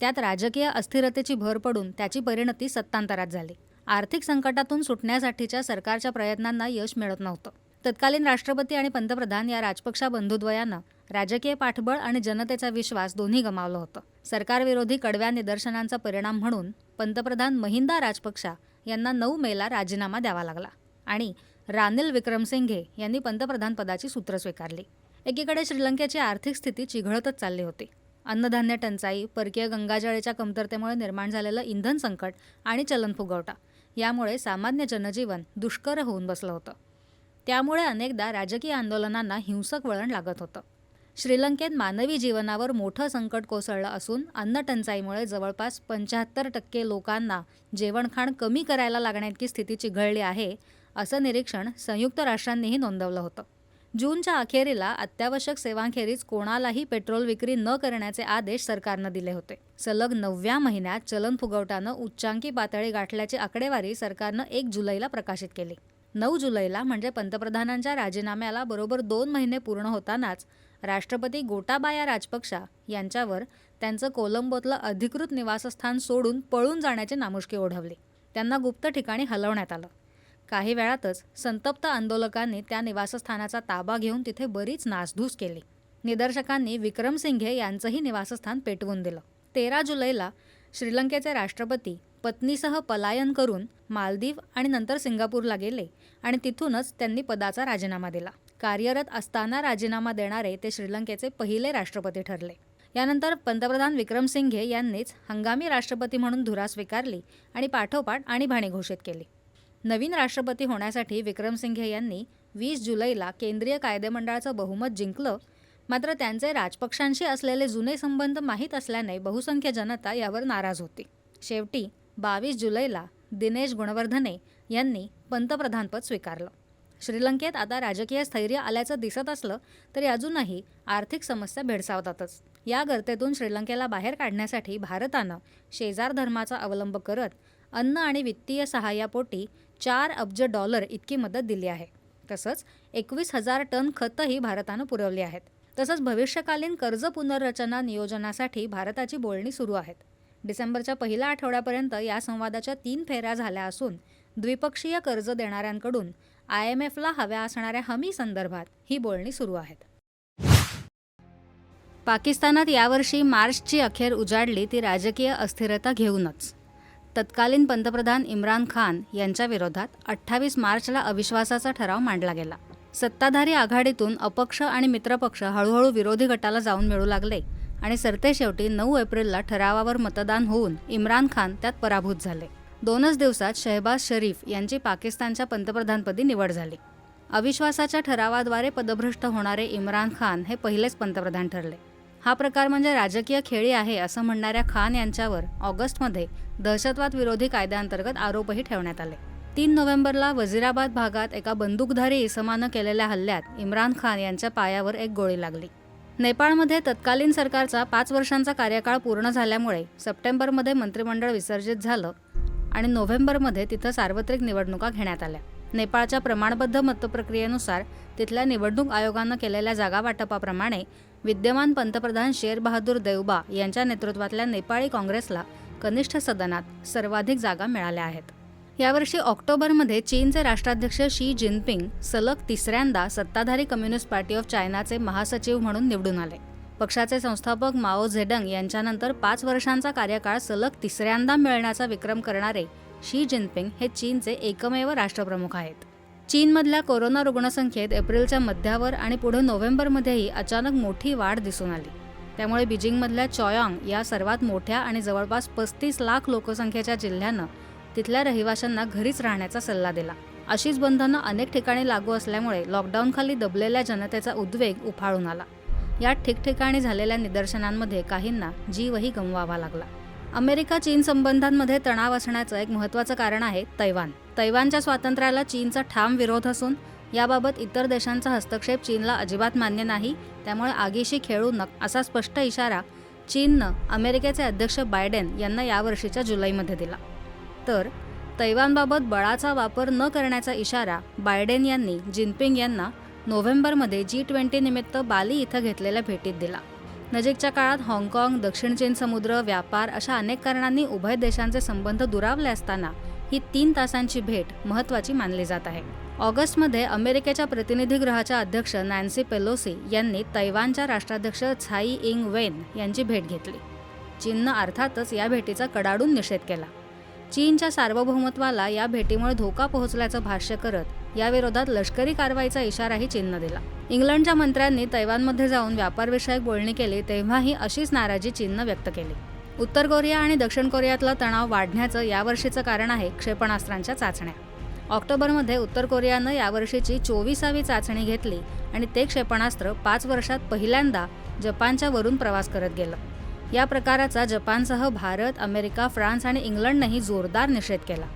Speaker 1: त्यात राजकीय अस्थिरतेची भर पडून त्याची परिणती सत्तांतरात झाली. आर्थिक संकटातून सुटण्यासाठीच्या सरकारच्या प्रयत्नांना यश मिळत नव्हतं. तत्कालीन राष्ट्रपती आणि पंतप्रधान या राजपक्षा बंधुद्वयानं राजकीय पाठबळ आणि जनतेचा विश्वास दोन्ही गमावलं होतं. सरकारविरोधी कडव्या निदर्शनांचा परिणाम म्हणून पंतप्रधान महिंदा राजपक्षा यांना 9 मेला राजीनामा द्यावा लागला आणि रानिल विक्रमसिंघे यांनी पंतप्रधान पदाची सूत्र स्वीकारली. एकीकडे श्रीलंकेची आर्थिक स्थिती चिघळतच चालली होती. अन्नधान्य टंचाई, परकीय गंगाजळाच्या कमतरतेमुळे निर्माण झालेलं इंधन संकट आणि चलनफुगवटा यामुळे सामान्य जनजीवन दुष्कर होऊन बसलं होतं. त्यामुळे अनेकदा राजकीय आंदोलनांना हिंसक वळण लागत होतं. श्रीलंकेत मानवी जीवनावर मोठं संकट कोसळलं असून अन्नटंचाईमुळे जवळपास 75% लोकांना जेवणखाण कमी करायला लागण्याची स्थिती चिघळली आहे, असं निरीक्षण संयुक्त राष्ट्रांनीही नोंदवलं होतं. जूनच्या अखेरीला अत्यावश्यक सेवांखेरीज कोणालाही पेट्रोल विक्री न करण्याचे आदेश सरकारनं दिले होते. सलग 9व्या महिन्यात चलनफुगवट्यानं उच्चांकी पातळी गाठल्याची आकडेवारी सरकारनं 1 जुलैला प्रकाशित केली. 9 जुलैला म्हणजे पंतप्रधानांच्या राजीनाम्याला बरोबर 2 महिने पूर्ण होतानाच राष्ट्रपती गोटाबाया राजपक्षा यांच्यावर त्यांचं कोलंबोतलं अधिकृत निवासस्थान सोडून पळून जाण्याची नामुष्की ओढवली. त्यांना गुप्त ठिकाणी हलवण्यात आलं. काही वेळातच संतप्त आंदोलकांनी त्या निवासस्थानाचा ताबा घेऊन तिथे बरीच नासधूस केली. निदर्शकांनी विक्रमसिंघे यांचंही निवासस्थान पेटवून दिलं. 13 जुलैला श्रीलंकेचे राष्ट्रपती पत्नीसह पलायन करून मालदीव आणि नंतर सिंगापूरला गेले आणि तिथूनच त्यांनी पदाचा राजीनामा दिला. कार्यरत असताना राजीनामा देणारे ते श्रीलंकेचे पहिले राष्ट्रपती ठरले. यानंतर पंतप्रधान विक्रमसिंघे यांनीच हंगामी राष्ट्रपती म्हणून धुरा स्वीकारली आणि पाठोपाठ आणीबाणी घोषित केली. नवीन राष्ट्रपती होण्यासाठी विक्रमसिंघे यांनी 20 जुलैला केंद्रीय कायदेमंडळाचं बहुमत जिंकलं. मात्र त्यांचे राजपक्षांशी असलेले जुने संबंध माहीत असल्याने बहुसंख्य जनता यावर नाराज होती. शेवटी 22 जुलैला दिनेश गुणवर्धने यांनी पंतप्रधानपद स्वीकारलं. श्रीलंकेत आता राजकीय स्थैर्य आल्याचं दिसत असलं तरी अजूनही आर्थिक समस्या भेडसावतातच. या गर्तेतून श्रीलंकेला बाहेर काढण्यासाठी भारतानं शेजार धर्माचा अवलंब करत अन्न आणि वित्तीय सहाय्यापोटी $4 अब्ज इतकी मदत दिली आहे. तसंच 21,000 टन खतंही भारतानं पुरवली आहेत. तसंच भविष्यकालीन कर्ज पुनर्रचना नियोजनासाठी भारताची बोलणी सुरू आहेत. डिसेंबरच्या पहिल्या आठवड्यापर्यंत या संवादाच्या 3 फेऱ्या झाल्या असून द्विपक्षीय कर्ज देणाऱ्यांकडून IMFला हव्या असणाऱ्या हमी संदर्भात ही बोलणी सुरू आहेत. पाकिस्तानात यावर्षी मार्चची अखेर उजाडली ती राजकीय अस्थिरता घेऊनच. तत्कालीन पंतप्रधान इम्रान खान यांच्या विरोधात 28 मार्चला अविश्वासाचा ठराव मांडला गेला. सत्ताधारी आघाडीतून अपक्ष आणि मित्रपक्ष हळूहळू विरोधी गटाला जाऊन मिळू लागले आणि सरतेशेवटी 9 एप्रिलला ठरावावर मतदान होऊन इम्रान खान त्यात पराभूत झाले. 2च दिवसात शहबाज शरीफ यांची पाकिस्तानच्या पंतप्रधानपदी निवड झाली. अविश्वासाच्या ठरावाद्वारे पदभ्रष्ट होणारे इम्रान खान हे पहिलेच पंतप्रधान ठरले. हा प्रकार म्हणजे राजकीय खेळी आहे असं म्हणणाऱ्या खान यांच्यावर ऑगस्टमध्ये दहशतवाद विरोधी कायद्याअंतर्गत आरोपही ठेवण्यात आले. 3 नोव्हेंबरला वझिराबाद भागात एका बंदूकधारी इसमानं केलेल्या हल्ल्यात इम्रान खान यांच्या पायावर एक गोळी लागली. नेपाळमध्ये तत्कालीन सरकारचा 5 वर्षांचा कार्यकाळ पूर्ण झाल्यामुळे सप्टेंबरमध्ये मंत्रिमंडळ विसर्जित झालं आणि नोव्हेंबरमध्ये तिथं सार्वत्रिक निवडणुका घेण्यात आल्या. नेपाळच्या प्रमाणबद्ध मतप्रक्रियेनुसार तिथल्या निवडणूक आयोगानं केलेल्या जागावाटपाप्रमाणे विद्यमान पंतप्रधान शेर बहादूर देउबा यांच्या नेतृत्वातल्या नेपाळी काँग्रेसला कनिष्ठ सदनात सर्वाधिक जागा मिळाल्या आहेत. यावर्षी ऑक्टोबरमध्ये चीनचे राष्ट्राध्यक्ष शी जिनपिंग सलग 3ऱ्यांदा सत्ताधारी कम्युनिस्ट पार्टी ऑफ चायनाचे महासचिव म्हणून निवडून आले. पक्षाचे संस्थापक माओ झेडंग यांच्यानंतर 5 वर्षांचा कार्यकाळ सलग 3ऱ्यांदा मिळण्याचा विक्रम करणारे शी जिनपिंग हे चीनचे एकमेव राष्ट्रप्रमुख आहेत. चीनमधल्या कोरोना रुग्णसंख्येत एप्रिलच्या मध्यावर आणि पुढे नोव्हेंबरमध्येही अचानक मोठी वाढ दिसून आली. त्यामुळे बीजिंगमधल्या चॉयांग या सर्वात मोठ्या आणि जवळपास 35 लाख लोकसंख्येच्या जिल्ह्यानं तिथल्या रहिवाशांना घरीच राहण्याचा सल्ला दिला. अशीच बंधनं अनेक ठिकाणी लागू असल्यामुळे लॉकडाऊनखाली दबलेल्या जनतेचा उद्वेग उफाळून आला. यात ठिकठिकाणी झालेल्या निदर्शनांमध्ये काहींना जीवही गमवावा लागला. अमेरिका चीन संबंधांमध्ये तणाव असण्याचं एक महत्त्वाचं कारण आहे तैवान. तैवानच्या स्वातंत्र्याला चीनचा ठाम विरोध असून याबाबत इतर देशांचा हस्तक्षेप चीनला अजिबात मान्य नाही. त्यामुळे आगीशी खेळू नका असा स्पष्ट इशारा चीननं अमेरिकेचे अध्यक्ष बायडेन यांना यावर्षीच्या जुलैमध्ये दिला. तर तैवानबाबत बळाचा वापर न करण्याचा इशारा बायडेन यांनी जिनपिंग यांना नोव्हेंबरमध्ये G20 निमित्त बाली इथं घेतलेल्या भेटीत दिला. नजीकच्या काळात हाँगकाँग, दक्षिण चीन समुद्र, व्यापार अशा अनेक कारणांनी उभय देशांचे संबंध दुरावले असताना ही 3 तासांची भेट महत्त्वाची मानली जात आहे. ऑगस्टमध्ये अमेरिकेच्या प्रतिनिधीगृहाच्या अध्यक्ष नॅन्सी पेलोसी यांनी तैवानच्या राष्ट्राध्यक्ष छाई इंग वेन यांची भेट घेतली. चीननं अर्थातच या भेटीचा कडाडून निषेध केला. चीनच्या सार्वभौमत्वाला या भेटीमुळे धोका पोहोचल्याचं भाष्य करत याविरोधात लष्करी कारवाईचा इशाराही चीननं दिला. इंग्लंडच्या मंत्र्यांनी तैवानमध्ये जाऊन व्यापारविषयक बोलणी केली तेव्हाही अशीच नाराजी चीननं व्यक्त केली. उत्तर कोरिया आणि दक्षिण कोरियातला तणाव वाढण्याचं यावर्षीचं कारण आहे क्षेपणास्त्रांच्या चाचण्या. ऑक्टोबरमध्ये उत्तर कोरियानं यावर्षीची 24वी चाचणी घेतली आणि ते क्षेपणास्त्र 5 वर्षात पहिल्यांदा जपानच्या वरून प्रवास करत गेलं. या प्रकाराचा जपानसह भारत, अमेरिका, फ्रान्स आणि इंग्लंडनेही जोरदार निषेध केला.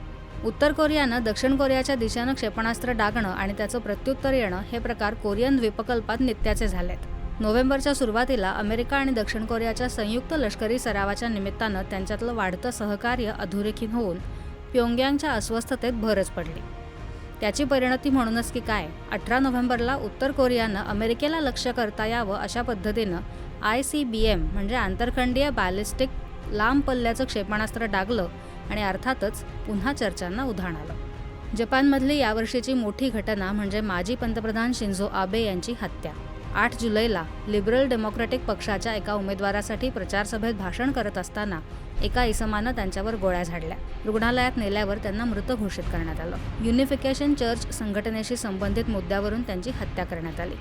Speaker 1: उत्तर कोरियानं दक्षिण कोरियाच्या दिशेनं क्षेपणास्त्र डागणं आणि त्याचं प्रत्युत्तर येणं हे प्रकार कोरियन द्वीपकल्पात नित्याचे झालेत. नोव्हेंबरच्या सुरुवातीला अमेरिका आणि दक्षिण कोरियाच्या संयुक्त लष्करी सरावाच्या निमित्तानं त्यांच्यातलं वाढतं सहकार्य अधोरेखित होऊन प्योंगयांगच्या अस्वस्थतेत भरच पडली. त्याची परिणती म्हणूनच की काय, 18 नोव्हेंबरला उत्तर कोरियानं अमेरिकेला लक्ष्य करता यावं अशा पद्धतीनं ICBM म्हणजे आंतरखंडीय बॅलिस्टिक लांब पल्ल्याचं क्षेपणास्त्र डागलं आणि अर्थातच पुन्हा चर्चांना उधाण आलं. जपानमधली यावर्षीची मोठी घटना म्हणजे माजी पंतप्रधान शिंझो आबे यांची हत्या. 8 जुलैला लिबरल डेमोक्रॅटिक पक्षाच्या एका उमेदवारासाठी प्रचारसभेत भाषण करत असताना एका इसमानं त्यांच्यावर गोळ्या झाडल्या. रुग्णालयात नेल्यावर त्यांना मृत घोषित करण्यात आलं. युनिफिकेशन चर्च संघटनेशी संबंधित मुद्द्यावरून त्यांची हत्या करण्यात आली.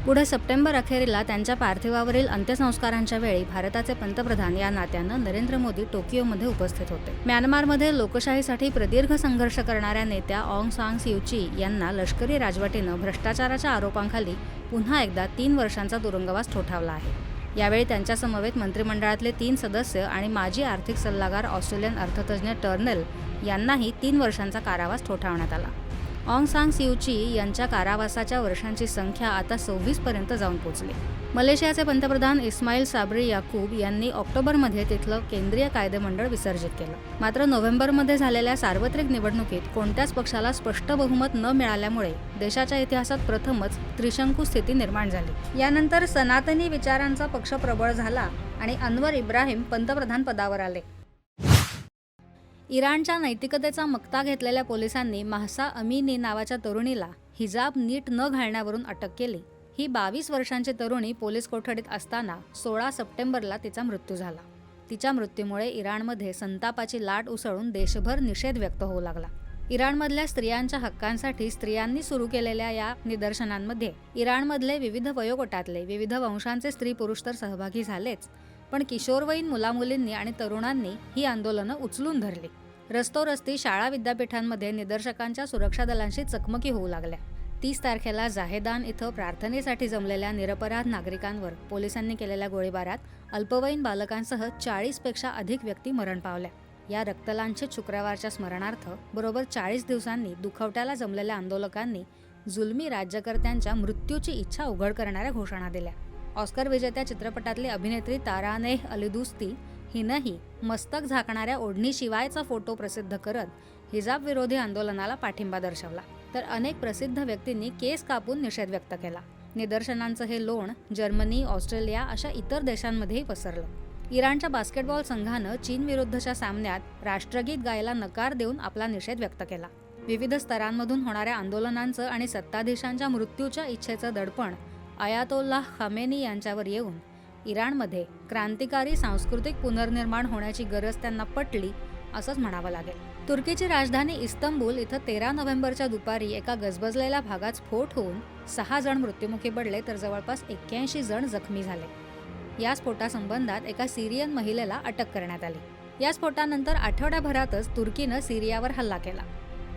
Speaker 1: पुढे सप्टेंबर अखेरीला त्यांच्या पार्थिवावरील अंत्यसंस्कारांच्या वेळी भारताचे पंतप्रधान या नात्यानं नरेंद्र मोदी टोकियोमध्ये उपस्थित होते. म्यानमारमध्ये लोकशाहीसाठी प्रदीर्घ संघर्ष करणाऱ्या नेत्या ऑंग सान स्यू ची यांना लष्करी राजवटीनं भ्रष्टाचाराच्या आरोपांखाली पुन्हा एकदा 3 वर्षांचा तुरुंगवास ठोठावला आहे. यावेळी त्यांच्यासमवेत मंत्रिमंडळातले 3 सदस्य आणि माजी आर्थिक सल्लागार ऑस्ट्रेलियन अर्थतज्ज्ञ टर्नेल यांनाही 3 वर्षांचा कारावास ठोठावण्यात आला. ऑंग सान स्यू ची यांच्या कारावासाच्या वर्षांची संख्या आता 26 पर्यंत जाऊन पोहोचली. मलेशियाचे पंतप्रधान इस्माईल साब्री याकूब यांनी ऑक्टोबरमध्ये तिथलं केंद्रीय कायदेमंडळ विसर्जित केलं. मात्र नोव्हेंबरमध्ये झालेल्या सार्वत्रिक निवडणुकीत कोणत्याच पक्षाला स्पष्ट बहुमत न मिळाल्यामुळे देशाच्या इतिहासात प्रथमच त्रिशंकू स्थिती निर्माण झाली. यानंतर सनातनी विचारांचा पक्ष प्रबळ झाला आणि अनवर इब्राहिम पंतप्रधान पदावर आले. इराणच्या नैतिकतेचा मक्ता घेतलेल्या पोलिसांनी महसा अमिनी नावाच्या तरुणीला हिजाब नीट न घालण्यावरून अटक केली. ही 22 वर्षांची तरुणी पोलीस कोठडीत असताना 16 सप्टेंबरला तिचा मृत्यू झाला. तिच्या मृत्यूमुळे इराणमध्ये संतापाची लाट उसळून देशभर निषेध व्यक्त होऊ लागला. इराणमधल्या स्त्रियांच्या हक्कांसाठी स्त्रियांनी सुरू केलेल्या या निदर्शनांमध्ये इराणमधले विविध वयोगटातले विविध वंशांचे स्त्री पुरुष तर सहभागी झालेच, पण किशोरवयीन मुलामुलींनी आणि तरुणांनी ही आंदोलनं उचलून धरली. रस्तोरस्ती शाळा विद्यापीठांमध्ये निदर्शकांच्या सुरक्षा दलांशी चकमकी होऊ लागल्या. 30 तारखेला जाहेदान इथं प्रार्थनेसाठी जमलेल्या निरपराध नागरिकांवर पोलिसांनी केलेल्या गोळीबारात अल्पवयीन बालकांसह 40पेक्षा अधिक व्यक्ती मरण पावल्या. या रक्तलांछित शुक्रवारच्या स्मरणार्थ बरोबर 40 दिवसांनी दुखवट्याला जमलेल्या आंदोलकांनी जुलमी राज्यकर्त्यांच्या मृत्यूची इच्छा उघड करणाऱ्या घोषणा दिल्या. ऑस्कर विजेत्या चित्रपटातली अभिनेत्री तारानेह अलिदुस्ती हिनंही मस्तक झाकणाऱ्या ओढणीशिवायचा फोटो प्रसिद्ध करत हिजाब विरोधी आंदोलनाला पाठिंबा दर्शवला. तर अनेक प्रसिद्ध व्यक्तींनी केस कापून निषेध व्यक्त केला. निदर्शनांचं हे लोण जर्मनी, ऑस्ट्रेलिया अशा इतर देशांमध्येही पसरलं. इराणच्या बास्केटबॉल संघानं चीन विरुद्धच्या सामन्यात राष्ट्रगीत गायला नकार देऊन आपला निषेध व्यक्त केला. विविध स्तरांमधून होणाऱ्या आंदोलनांचं आणि सत्ताधीशांच्या मृत्यूच्या इच्छेचं दडपण अयातोल्लाह खामेनी यांच्यावर येऊन इराणमध्ये क्रांतिकारी सांस्कृतिक पुनर्निर्माण होण्याची गरज त्यांना पटली असंच म्हणावं लागेल. तुर्कीची राजधानी इस्तंबूल इथं 13 नोव्हेंबरच्या दुपारी एका गजबजलेल्या भागात स्फोट होऊन 6 जण मृत्युमुखी पडले तर जवळपास 81 जण जखमी झाले. या स्फोटासंबंधात एका सिरियन महिलेला अटक करण्यात आली. या स्फोटानंतर आठवड्याभरातच तुर्कीनं सिरियावर हल्ला केला.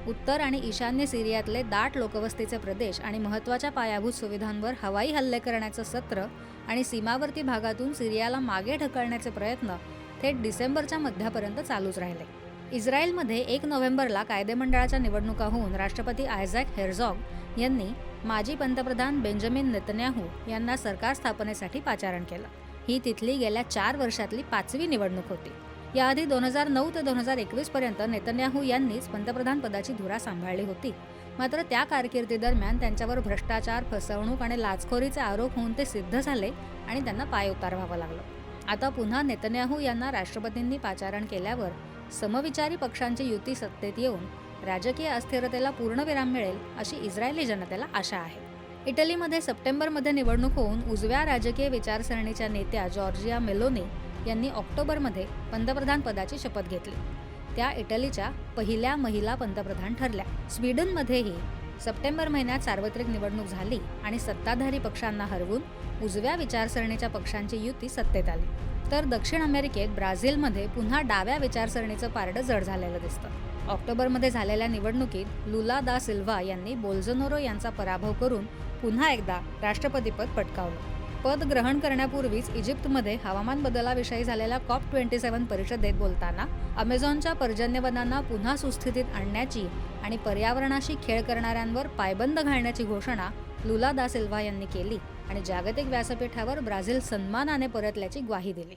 Speaker 1: उत्तर आणि ईशान्य सिरियातले दाट लोकवस्तीचे प्रदेश आणि महत्त्वाच्या पायाभूत सुविधांवर हवाई हल्ले करण्याचं सत्र आणि सीमावर्ती भागातून सिरियाला मागे ढकलण्याचे प्रयत्न थेट डिसेंबरच्या मध्यापर्यंत चालूच राहिले. इस्रायलमध्ये 1 नोव्हेंबरला कायदेमंडळाच्या निवडणुका होऊन राष्ट्रपती आयझॅक हेरझॉग यांनी माजी पंतप्रधान बेंजामिन नेतन्याहू यांना सरकार स्थापनेसाठी पाचारण केलं. ही तिथली गेल्या 4 वर्षातली 5वी निवडणूक होती. याआधी 2009 ते 2021 पर्यंत नेतन्याहू यांनीच पंतप्रधान पदाची धुरा सांभाळली होती. मात्र त्या कारकिर्दीदरम्यान त्यांच्यावर भ्रष्टाचार, फसवणूक आणि लाचखोरीचे आरोप होऊन ते सिद्ध झाले आणि त्यांना पायउतार व्हावं लागलं. आता पुन्हा नेतन्याहू यांना राष्ट्रपतींनी पाचारण केल्यावर समविचारी पक्षांची युती सत्तेत येऊन राजकीय अस्थिरतेला पूर्णविराम मिळेल अशी इस्रायली जनतेला आशा आहे. इटलीमध्ये सप्टेंबरमध्ये निवडणूक होऊन उजव्या राजकीय विचारसरणीच्या नेत्या जॉर्जिया मेलोनी यांनी ऑक्टोबरमध्ये पंतप्रधान पदाची शपथ घेतली. त्या इटलीच्या पहिल्या महिला पंतप्रधान ठरल्या. स्वीडनमध्येही सप्टेंबर महिन्यात सार्वत्रिक निवडणूक झाली आणि सत्ताधारी पक्षांना हरवून उजव्या विचारसरणीच्या पक्षांची युती सत्तेत आली. तर दक्षिण अमेरिकेत ब्राझीलमध्ये पुन्हा डाव्या विचारसरणीचं पारडं जड झालेलं दिसतं. ऑक्टोबरमध्ये झालेल्या निवडणुकीत लुला दा सिल्व्हा यांनी बोल्सोनारो यांचा पराभव करून पुन्हा एकदा राष्ट्रपतीपद पटकावलं. पद ग्रहण करण्यापूर्वीच इजिप्तमध्ये हवामान बदलाविषयी झालेल्या COP27 परिषदेत बोलताना अमेझॉनच्या पर्जन्यवनांना पुन्हा सुस्थितीत आणण्याची आणि पर्यावरणाशी खेळ करणाऱ्यांवर पायबंद घालण्याची घोषणा लुला दा सिल्व्हा यांनी केली आणि जागतिक व्यासपीठावर ब्राझील सन्मानाने परतल्याची ग्वाही दिली.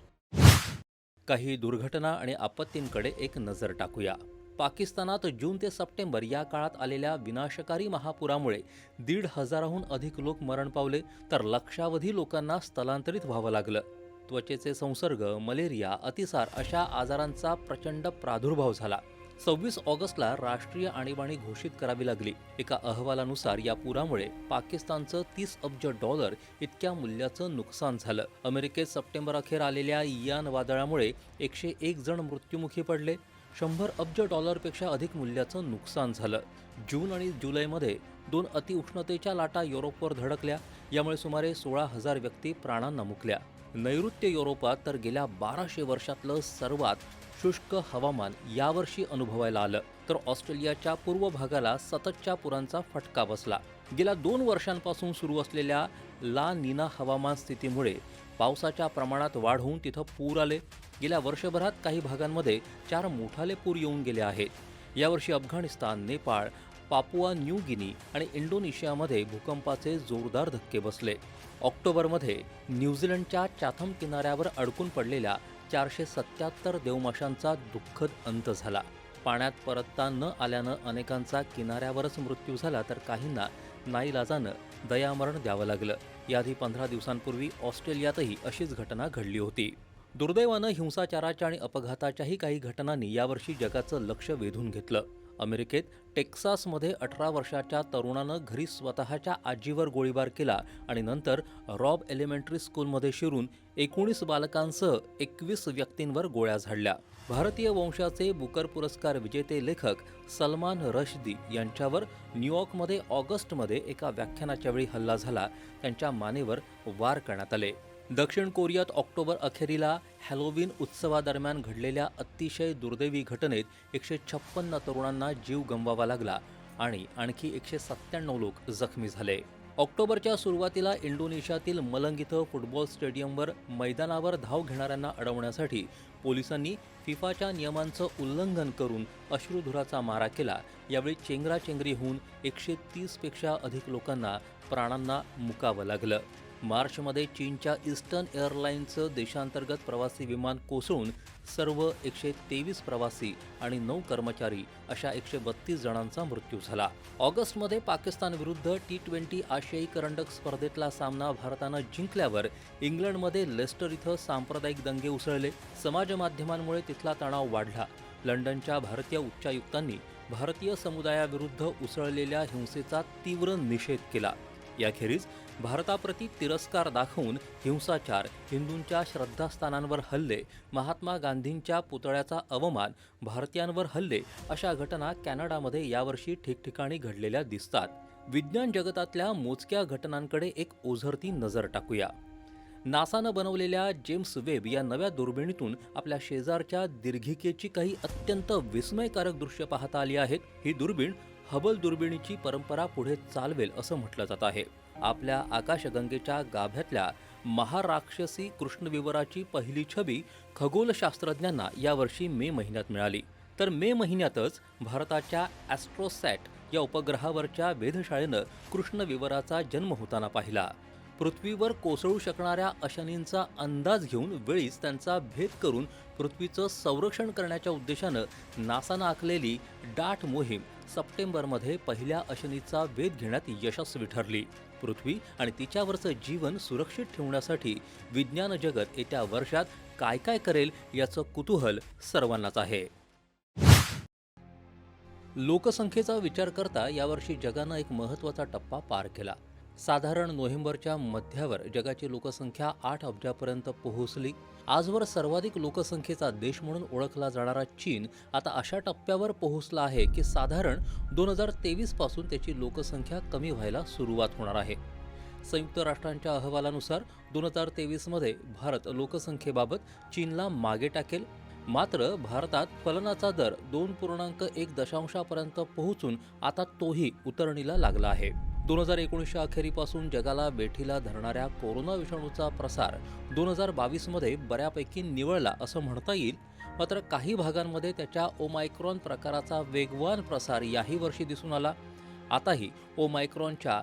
Speaker 3: काही दुर्घटना आणि आपत्तींकडे एक नजर टाकूया. पाकिस्तानात जून ते सप्टेंबर या काळात आलेल्या विनाशकारी महापुरामुळे 1,500हून अधिक लोक मरण पावले, तर लक्षावधी लोकांना स्थलांतरित व्हावं लागलं. त्वचेचे संसर्ग, मलेरिया, अतिसार अशा आजारांचा प्रचंड प्रादुर्भाव झाला. 26 ऑगस्टला राष्ट्रीय आणीबाणी घोषित करावी लागली. एका अहवालानुसार या पुरामुळे पाकिस्तानचं $30 अब्ज इतक्या मूल्याचं नुकसान झालं. अमेरिकेत सप्टेंबर अखेर आलेल्या इयान वादळामुळे 101 जण मृत्युमुखी पडले. $100 अब्ज पेक्षा अधिक मूल्याचं नुकसान झालं. जून आणि जुलैमध्ये 2 अतिउष्णतेच्या लाटा युरोपवर धडकल्या. यामुळे सुमारे 16,000 व्यक्ती प्राणांना मुकल्या. नैऋत्य युरोपात तर गेल्या 1200 वर्षातलं सर्वात शुष्क हवामान यावर्षी अनुभवायला आलं. तर ऑस्ट्रेलियाच्या पूर्व भागाला सततच्या पुरांचा फटका बसला. गेल्या 2 वर्षांपासून सुरू असलेल्या ला नीना हवामान स्थितीमुळे पावसाच्या प्रमाणात वाढ होऊन तिथं पूर आले. गेल्या वर्षभरात काही भागांमध्ये 4 मोठाले पूर येऊन गेले आहेत. यावर्षी Afghanistan, Nepal, Papua New Guinea आणि इंडोनेशियामध्ये भूकंपाचे जोरदार धक्के बसले. ऑक्टोबरमध्ये न्यूझीलंडच्या चाथम किनाऱ्यावर अडकून पडलेल्या 477 देवमाशांचा दुःखद अंत झाला. पाण्यात परतता न आल्यानं अनेकांचा किनाऱ्यावरच मृत्यू झाला, तर काहींना नाईलाजानं दयामरण द्यावं लागलं. याआधी 15 दिवसांपूर्वी ऑस्ट्रेलियातही अशीच घटना घडली होती. दुर्दैवानं हिंसाचाराच्या आणि अपघाताच्याही काही घटनांनी यावर्षी जगाचं लक्ष वेधून घेतलं. अमेरिकेत टेक्सासमध्ये 18 वर्षाच्या तरुणानं घरी स्वतःच्या आजीवर गोळीबार केला आणि नंतर रॉब एलिमेंटरी स्कूलमध्ये शिरून 19 बालकांसह 21 व्यक्तींवर गोळ्या झाडल्या. भारतीय वंशाचे बुकर पुरस्कार विजेते लेखक सलमान रश्दी यांच्यावर न्यूयॉर्कमध्ये ऑगस्टमध्ये एका व्याख्यानाच्या वेळी हल्ला झाला. त्यांच्या मानेवर वार करण्यात आले. दक्षिण कोरियात ऑक्टोबर अखेरीला हॅलोवीन उत्सवादरम्यान घडलेल्या अतिशय दुर्दैवी घटनेत 156 तरुणांना जीव गमवावा लागला आणि आणखी 197 लोक जखमी झाले. ऑक्टोबरच्या सुरुवातीला इंडोनेशियातील मलंग इथं फुटबॉल स्टेडियमवर मैदानावर धाव घेणाऱ्यांना अडवण्यासाठी पोलिसांनी फिफाच्या नियमांचं उल्लंघन करून अश्रुधुराचा मारा केला. यावेळी चेंगराचेंगरी होऊन 130 पेक्षा अधिक लोकांना प्राणांना मुकावं लागलं. मार्चमध्ये चीनच्या ईस्टर्न एअरलाईन्सचं देशांतर्गत प्रवासी विमान कोसळून सर्व 123 प्रवासी आणि 9 कर्मचारी अशा 132 जणांचा मृत्यू झाला. ऑगस्टमध्ये पाकिस्तानविरुद्ध T20 आशियाई करंडक स्पर्धेतला सामना भारतानं जिंकल्यावर इंग्लंडमध्ये लेस्टर इथं सांप्रदायिक दंगे उसळले. समाजमाध्यमांमुळे तिथला तणाव वाढला. लंडनच्या भारतीय उच्चायुक्तांनी भारतीय समुदायाविरुद्ध उसळलेल्या हिंसेचा तीव्र निषेध केला. याखेरीज भारताप्रती तिरस्कार दाखवून हिंसाचार, हिंदूंच्या श्रद्धास्थानांवर हल्ले, महात्मा गांधींच्या पुतळ्याचा अवमान, भारतीयांवर हल्ले अशा घटना कॅनडामध्ये यावर्षी ठिकठिकाणी घडलेल्या दिसतात. विज्ञान जगतातल्या मोजक्या घटनांकडे एक ओझरती नजर टाकूया. नासानं बनवलेल्या जेम्स वेब या नव्या दुर्बिणीतून आपल्या शेजारच्या दीर्घिकेची काही अत्यंत विस्मयकारक दृश्य पाहता आली आहेत. ही दुर्बीण हबल दुर्बिणीची परंपरा पुढे चालवेल असं म्हटलं जात आहे. आपल्या आकाशगंगेच्या गाभ्यातल्या महाराक्षसी कृष्णविवराची पहिली छबी खगोलशास्त्रज्ञांना यावर्षी मे महिन्यात मिळाली. तर मे महिन्यातच भारताच्या ॲस्ट्रोसॅट या उपग्रहावरच्या वेधशाळेनं कृष्णविवराचा जन्म होताना पाहिला. पृथ्वीवर कोसळू शकणाऱ्या अशनींचा अंदाज घेऊन वेळीच त्यांचा भेद करून पृथ्वीचं संरक्षण करण्याच्या उद्देशानं नासानं आखलेली डाट मोहीम सप्टेंबरमध्ये पहिल्या अशनीचा वेध घेण्यात यशस्वी ठरली. पृथ्वी आणि तिच्यावरचं जीवन सुरक्षित ठेवण्यासाठी विज्ञान जगत येत्या वर्षात काय काय करेल याचं कुतूहल सर्वांनाच आहे. लोकसंख्येचा विचार करता यावर्षी जगानं एक महत्त्वाचा टप्पा पार केला. साधारण नोव्हेंबरच्या मध्यावर जगाची लोकसंख्या 8 अब्जापर्यंत पोहोचली. आजवर सर्वाधिक लोकसंख्येचा देश म्हणून ओळखला जाणारा चीन आता अशा टप्प्यावर पोहोचला आहे की साधारण 2023 पासून त्याची लोकसंख्या कमी व्हायला सुरुवात होणार आहे. संयुक्त राष्ट्रांच्या अहवालानुसार 2023मध्ये भारत लोकसंख्येबाबत चीनला मागे टाकेल. मात्र भारतात फलनाचा दर 2.1 पर्यंत पोहोचून आता तोही उतरणीला लागला आहे. 2019च्या अखेरीपासून जगाला वेठीला धरणाऱ्या कोरोना विषाणूचा प्रसार 2022मध्ये बऱ्यापैकी निवळला असं म्हणता येईल. मात्र काही भागांमध्ये त्याच्या ओमायक्रॉन प्रकाराचा वेगवान प्रसार याही वर्षी दिसून आला. आताही ओमायक्रॉनच्या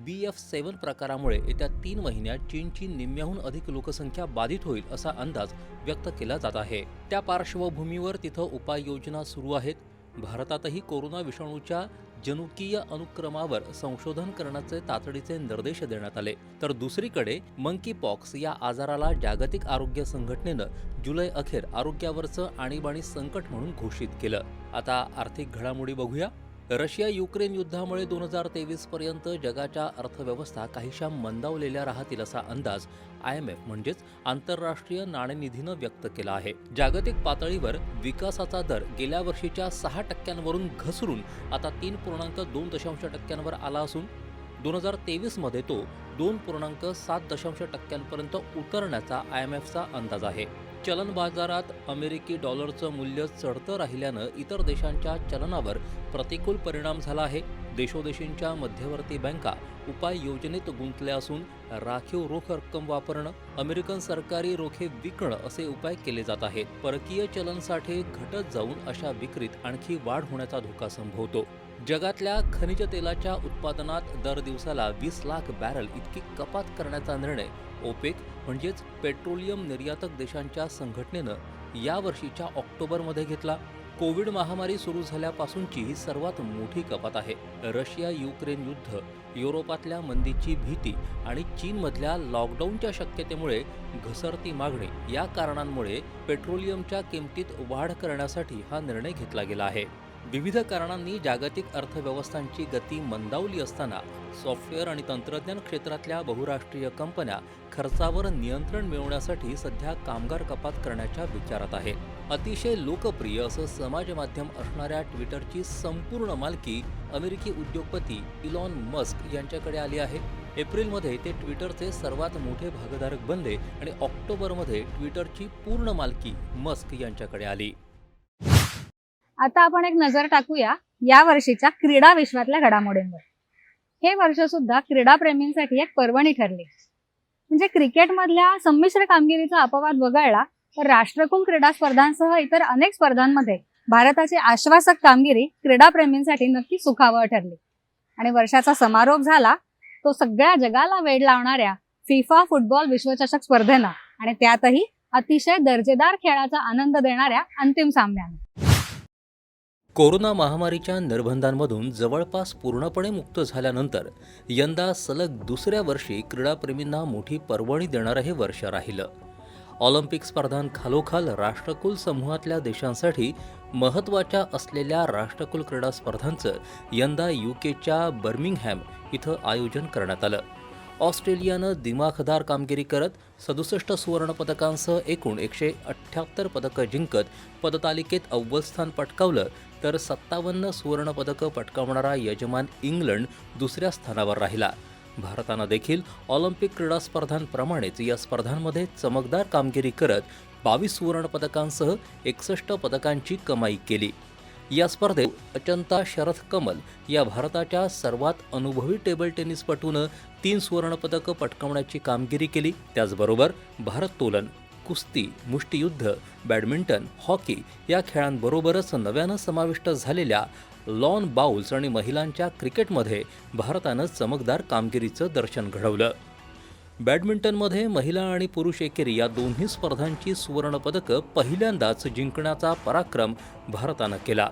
Speaker 3: BF7 प्रकारामुळे येत्या 3 महिन्यात चीनची निम्म्याहून अधिक लोकसंख्या बाधित होईल असा अंदाज व्यक्त केला जात आहे. त्या पार्श्वभूमीवर तिथं उपाययोजना सुरू आहेत. भारतातही कोरोना विषाणूच्या जनुकीय अनुक्रमावर संशोधन करण्याचे तातडीचे निर्देश देण्यात आले. तर दुसरीकडे मंकी पॉक्स या आजाराला जागतिक आरोग्य संघटनेनं जुलै अखेर आरोग्यावरचं आणीबाणी संकट म्हणून घोषित केलं. आता आर्थिक घडामोडी बघूया. रशिया युक्रेन युद्धामुळे 2023 पर्यंत जगाच्या अर्थव्यवस्था काहीशा मंदावलेल्या राहतील असा अंदाज IMF म्हणजेच आंतरराष्ट्रीय नाणेनिधीनं व्यक्त केला आहे. जागतिक पातळीवर विकासाचा दर गेल्या वर्षीच्या 6% घसरून आता 3.2% आला असून 2023मध्ये तो 2.7% उतरण्याचा IMFचा अंदाज आहे. चलन बाजारात अमेरिकी डॉलरचं मूल्य चढतं राहिल्यानं इतर देशांच्या चलनावर प्रतिकूल परिणाम झाला आहे. देशोदेशींच्या मध्यवर्ती बँका उपाययोजनेत गुंतल्या असून राखीव रोख रक्कम वापरणं, अमेरिकन सरकारी रोखे विकणं असे उपाय केले जात आहेत. परकीय चलनसाठे घटत जाऊन अशा विक्रीत आणखी वाढ होण्याचा धोका संभवतो. जगातल्या खनिज तेलाच्या उत्पादनात दर दिवसाला 20 लाख बॅरल इतकी कपात करण्याचा निर्णय ओपेक म्हणजेच पेट्रोलियम निर्यातक देशांच्या संघटनेनं यावर्षीच्या ऑक्टोबरमध्ये घेतला. कोविड महामारी सुरू झाल्यापासूनची ही सर्वात मोठी कपात आहे. रशिया युक्रेन युद्ध, युरोपातल्या मंदीची भीती आणि चीनमधल्या लॉकडाऊनच्या शक्यतेमुळे घसरती मागणी या कारणांमुळे पेट्रोलियमच्या किमतीत वाढ करण्यासाठी हा निर्णय घेतला गेला आहे. विविध कारणांनी जागतिक अर्थव्यवस्थांची गती मंदावली असताना सॉफ्टवेअर आणि तंत्रज्ञान क्षेत्रातल्या बहुराष्ट्रीय कंपन्या खर्चावर नियंत्रण मिळवण्यासाठी सध्या कामगार कपात करण्याच्या विचारात आहेत. अतिशय लोकप्रिय असं समाज माध्यम असणाऱ्या ट्विटरची संपूर्ण मालकी अमेरिकी उद्योगपती इलॉन मस्क यांच्याकडे आली आहे. एप्रिलमध्ये ते ट्विटरचे सर्वात मोठे भागधारक बनले आणि ऑक्टोबरमध्ये ट्विटरची पूर्ण मालकी मस्क यांच्याकडे आली.
Speaker 1: आता आपण एक नजर टाकूया या वर्षीच्या क्रीडा विश्वातल्या घडामोडींवर. हे वर्ष सुद्धा क्रीडाप्रेमींसाठी एक पर्वणी ठरली. म्हणजे क्रिकेटमधल्या संमिश्र कामगिरीचा अपवाद वगळला तर राष्ट्रकुल क्रीडा स्पर्धांसह इतर अनेक स्पर्धांमध्ये भारताची आश्वासक कामगिरी क्रीडाप्रेमींसाठी नक्की सुखावह ठरली. आणि वर्षाचा समारोप झाला तो सगळ्या जगाला वेड लावणाऱ्या फिफा फुटबॉल विश्वचषक स्पर्धेनं आणि त्यातही अतिशय दर्जेदार खेळाचा आनंद देणाऱ्या अंतिम सामन्यानं.
Speaker 3: कोरोना महामारीच्या निर्बंधांमधून जवळपास पूर्णपणे मुक्त झाल्यानंतर यंदा सलग दुसऱ्या वर्षी क्रीडाप्रेमींना मोठी पर्वणी देणारं हे वर्ष राहिलं. ऑलिम्पिक स्पर्धांखालोखाल राष्ट्रकुल समूहातल्या देशांसाठी महत्त्वाच्या असलेल्या राष्ट्रकुल क्रीडा स्पर्धांचं यंदा UKच्या बर्मिंगहॅम इथं आयोजन करण्यात आलं. ऑस्ट्रेलियानं दिमाखदार कामगिरी करत 67 सुवर्णपदकांसह एकूण 178 पदकं जिंकत पदतालिकेत अव्वल स्थान पटकावलं, तर 57 सुवर्णपदकं पटकावणारा यजमान इंग्लंड दुसऱ्या स्थानावर राहिला. भारतानं देखील ऑलिम्पिक क्रीडा स्पर्धांप्रमाणेच या स्पर्धांमध्ये चमकदार कामगिरी करत 22 सुवर्णपदकांसह 61 पदकांची कमाई केली. या स्पर्धेत अचंता शरथ कमल या भारताच्या सर्वात अनुभवी टेबल टेनिसपटूनं 3 सुवर्णपदकं पटकावण्याची कामगिरी केली. त्याचबरोबर भारोत्तोलन, कुस्ती, मुष्टियुद्ध, बॅडमिंटन, हॉकी या खेळांबरोबरच नव्यानं समाविष्ट झालेल्या लॉन बाउल्स आणि महिलांच्या क्रिकेटमध्ये भारतानं चमकदार कामगिरीचं दर्शन घडवलं. बॅडमिंटनमध्ये महिला आणि पुरुष एकेरी या दोन्ही स्पर्धांची सुवर्णपदकं पहिल्यांदाच जिंकण्याचा पराक्रम भारतानं केला.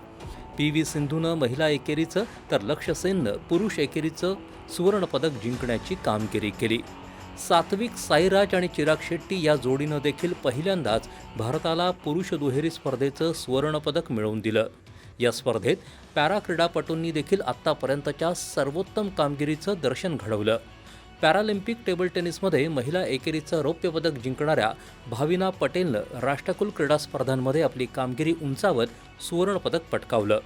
Speaker 3: PV सिंधूनं महिला एकेरीचं तर लक्ष्य सेननं पुरुष एकेरीचं सुवर्णपदक जिंकण्याची कामगिरी केली. सात्विक साईराज आणि चिराग शेट्टी या जोडीनं देखील पहिल्यांदाच भारताला पुरुष दुहेरी स्पर्धेचं सुवर्णपदक मिळवून दिलं. या स्पर्धेत पॅरा क्रीडापटूंनी देखील आत्तापर्यंतच्या सर्वोत्तम कामगिरीचं दर्शन घडवलं. पॅरालिम्पिक टेबल टेनिसमध्ये महिला एकेरीचं रौप्य पदक जिंकणाऱ्या भाविना पटेलनं राष्ट्रकुल क्रीडा स्पर्धांमध्ये आपली कामगिरी उंचावत सुवर्णपदक पटकावलं.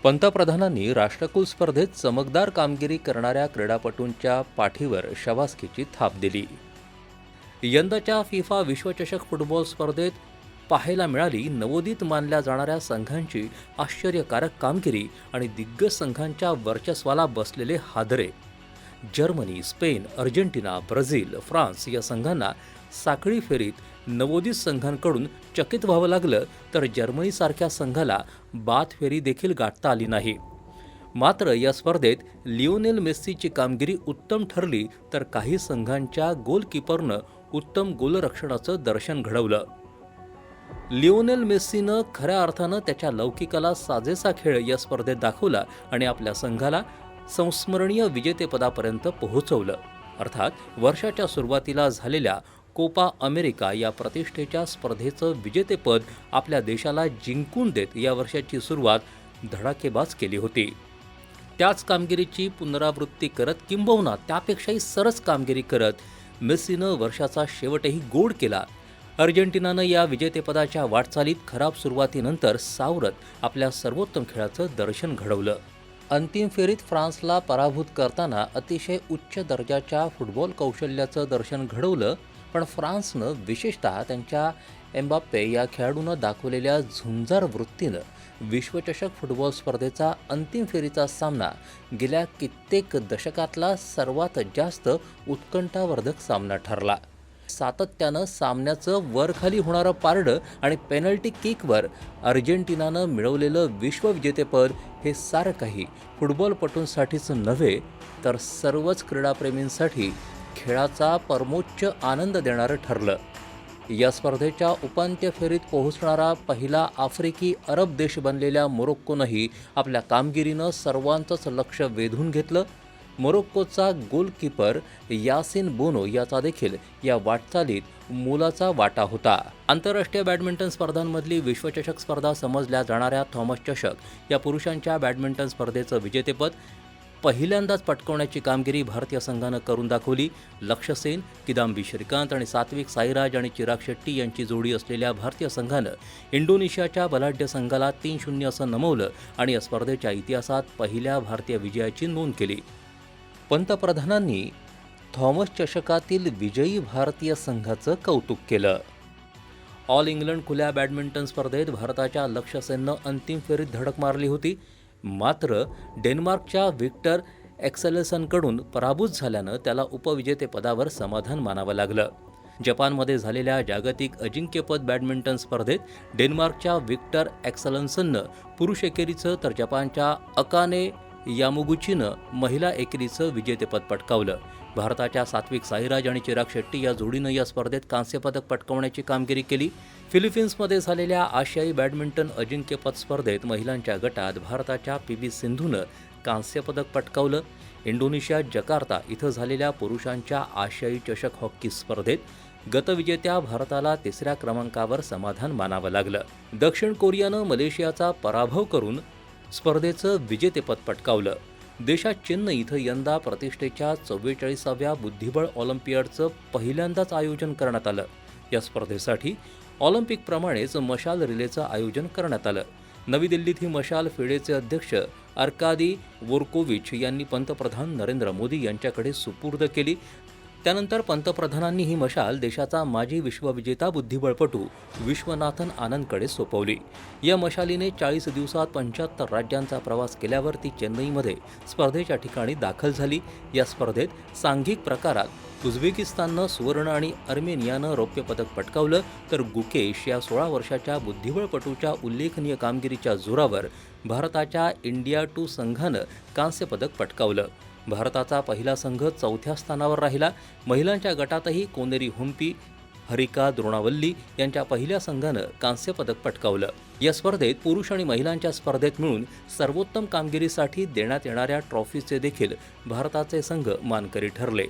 Speaker 3: पंतप्रधानांनी राष्ट्रकुल स्पर्धेत चमकदार कामगिरी करणाऱ्या क्रीडापटूंच्या पाठीवर शाबासकीची थाप दिली. यंदाच्या फिफा विश्वचषक फुटबॉल स्पर्धेत पाहायला मिळाली नवोदित मानल्या जाणाऱ्या संघांची आश्चर्यकारक कामगिरी आणि दिग्गज संघांच्या वर्चस्वाला बसलेले हादरे. Germany, Spain, Argentina, Brazil, France या संघांना साखळी फेरीत नवोदित संघांकडून चकित व्हावं लागलं, तर जर्मनीसारख्या संघाला बाद फेरी देखील गाठता आली नाही. मात्र या स्पर्धेत लिओनेल मेस्सीची कामगिरी उत्तम ठरली, तर काही संघांच्या गोलकीपरनं उत्तम गोलरक्षणाचं दर्शन घडवलं. लिओनेल मेस्सीनं खऱ्या अर्थानं त्याच्या लौकिकाला साजेसा खेळ या स्पर्धेत दाखवला आणि आपल्या संघाला संस्मरणीय विजेतेपदापर्यंत पोहोचवलं. अर्थात वर्षाच्या सुरुवातीला झालेल्या कोपा अमेरिका या प्रतिष्ठेच्या स्पर्धेचं विजेतेपद आपल्या देशाला जिंकून देत या वर्षाची सुरुवात धडाकेबाज केली होती. त्याच कामगिरीची पुनरावृत्ती करत, किंबहुना त्यापेक्षाही सरस कामगिरी करत मेस्सीनं वर्षाचा शेवटही गोड केला. अर्जेंटिनानं या विजेतेपदाच्या वाटचालीत खराब सुरुवातीनंतर सावरत आपल्या सर्वोत्तम खेळाचं दर्शन घडवलं. अंतिम फेरीत फ्रान्सला पराभूत करताना अतिशय उच्च दर्जाच्या फुटबॉल कौशल्याचं दर्शन घडवलं, पण फ्रान्सनं विशेषतः त्यांच्या एम्बाप्पे या खेळाडूनं दाखवलेल्या झुंजार वृत्तीनं विश्वचषक फुटबॉल स्पर्धेचा अंतिम फेरीचा सामना गेल्या कित्येक दशकातला सर्वात जास्त उत्कंठावर्धक सामना ठरला. सातत्यानं सामन्याचं वरखाली होणारं पारडं आणि पेनल्टी किकवर अर्जेंटिनानं मिळवलेलं विश्वविजेतेपद हे सारं काही फुटबॉलपटूंसाठीच नव्हे, तर सर्वच क्रीडाप्रेमींसाठी खेळाचा परमोच्च आनंद देणारं ठरलं. या स्पर्धेच्या उपांत्य फेरीत पोहोचणारा पहिला आफ्रिकी अरब देश बनलेल्या मोरोक्कोनंही आपल्या कामगिरीनं सर्वांचंच लक्ष वेधून घेतलं. मोरोक्कोचा गोलकीपर यासिन बोनो याचा देखील या वाटचालीत मोलाचा वाटा होता. आंतरराष्ट्रीय बॅडमिंटन स्पर्धांमधली विश्वचषक स्पर्धा समजल्या जाणाऱ्या थॉमस चषक या पुरुषांच्या बॅडमिंटन स्पर्धेचं विजेतेपद पहिल्यांदाच पटकावण्याची कामगिरी भारतीय संघानं करून दाखवली. लक्ष्य सेन, किदांबी श्रीकांत आणि सात्विक साईराज आणि चिराग शेट्टी यांची जोडी असलेल्या भारतीय संघानं इंडोनेशियाच्या बलाढ्य संघाला 3-0 असं नमवलं आणि या स्पर्धेच्या इतिहासात पहिल्या भारतीय विजयाची नोंद केली. पंतप्रधानांनी थॉमस चषकातील विजयी भारतीय संघाचं कौतुक केलं. ऑल इंग्लंड खुल्या बॅडमिंटन स्पर्धेत भारताच्या लक्ष्य सेननं अंतिम फेरीत धडक मारली होती. मात्र डेन्मार्कच्या व्हिक्टर एक्सेल्सनकडून पराभूत झाल्यानं त्याला उपविजेतेपदावर समाधान मानावं लागलं. जपानमध्ये झालेल्या जागतिक अजिंक्यपद बॅडमिंटन स्पर्धेत डेन्मार्कच्या व्हिक्टर एक्सेल्सननं पुरुष एकेरीचं, तर जपानच्या अकाने यामुगुचीनं महिला एकेरीचं विजेतेपद पटकावलं. भारताच्या सात्विक साईराज आणि चिराग शेट्टी या जोडीनं या स्पर्धेत कांस्यपदक पटकावण्याची कामगिरी केली. फिलिपिन्समध्ये झालेल्या आशियाई बॅडमिंटन अजिंक्यपद स्पर्धेत महिलांच्या गटात भारताच्या पी.व्ही. सिंधूनं कांस्यपदक पटकावलं. इंडोनेशियात जकार्ता इथं झालेल्या पुरुषांच्या आशियाई चषक हॉकी स्पर्धेत गतविजेत्या भारताला 3ऱ्या क्रमांकावर समाधान मानावं लागलं. दक्षिण कोरियानं मलेशियाचा पराभव करून स्पर्धेचं विजेतेपद पटकावलं. देशात चेन्नई इथं यंदा प्रतिष्ठेच्या 44व्या बुद्धिबळ ऑलिम्पियाडचं पहिल्यांदाच आयोजन करण्यात आलं. या स्पर्धेसाठी ऑलिम्पिकप्रमाणेच मशाल रिलेचं आयोजन करण्यात आलं. नवी दिल्लीत ही मशाल फेडेचे अध्यक्ष अर्कादी वोरकोविच यांनी पंतप्रधान नरेंद्र मोदी यांच्याकडे सुपूर्द केली. त्यानंतर पंतप्रधानांनी ही मशाल देशाचा माजी विश्वविजेता बुद्धिबळपटू विश्वनाथन आनंदकडे सोपवली. या मशालीने 40 दिवसात 75 राज्यांचा प्रवास केल्यावर ती चेन्नईमध्ये स्पर्धेच्या ठिकाणी दाखल झाली. या स्पर्धेत सांघिक प्रकारात उझबेकिस्ताननं सुवर्ण आणि अर्मेनियानं रौप्य पदक पटकावलं, तर गुकेश या 16 वर्षाच्या बुद्धिबळपटूच्या उल्लेखनीय कामगिरीच्या जोरावर भारताच्या इंडिया 2 संघानं कांस्य पदक पटकावलं. भारताचा पहिला संघ 4थ्या स्थानावर राहिला. महिलांच्या गटातही कोनेरी हुंपी, हरिका द्रोणावल्ली यांच्या पहिल्या संघानं कांस्य पदक पटकावलं. या स्पर्धेत पुरुष आणि महिलांच्या स्पर्धेत मिळून सर्वोत्तम कामगिरीसाठी देण्यात येणाऱ्या ट्रॉफीचे देखील भारताचे संघ मानकरी ठरले.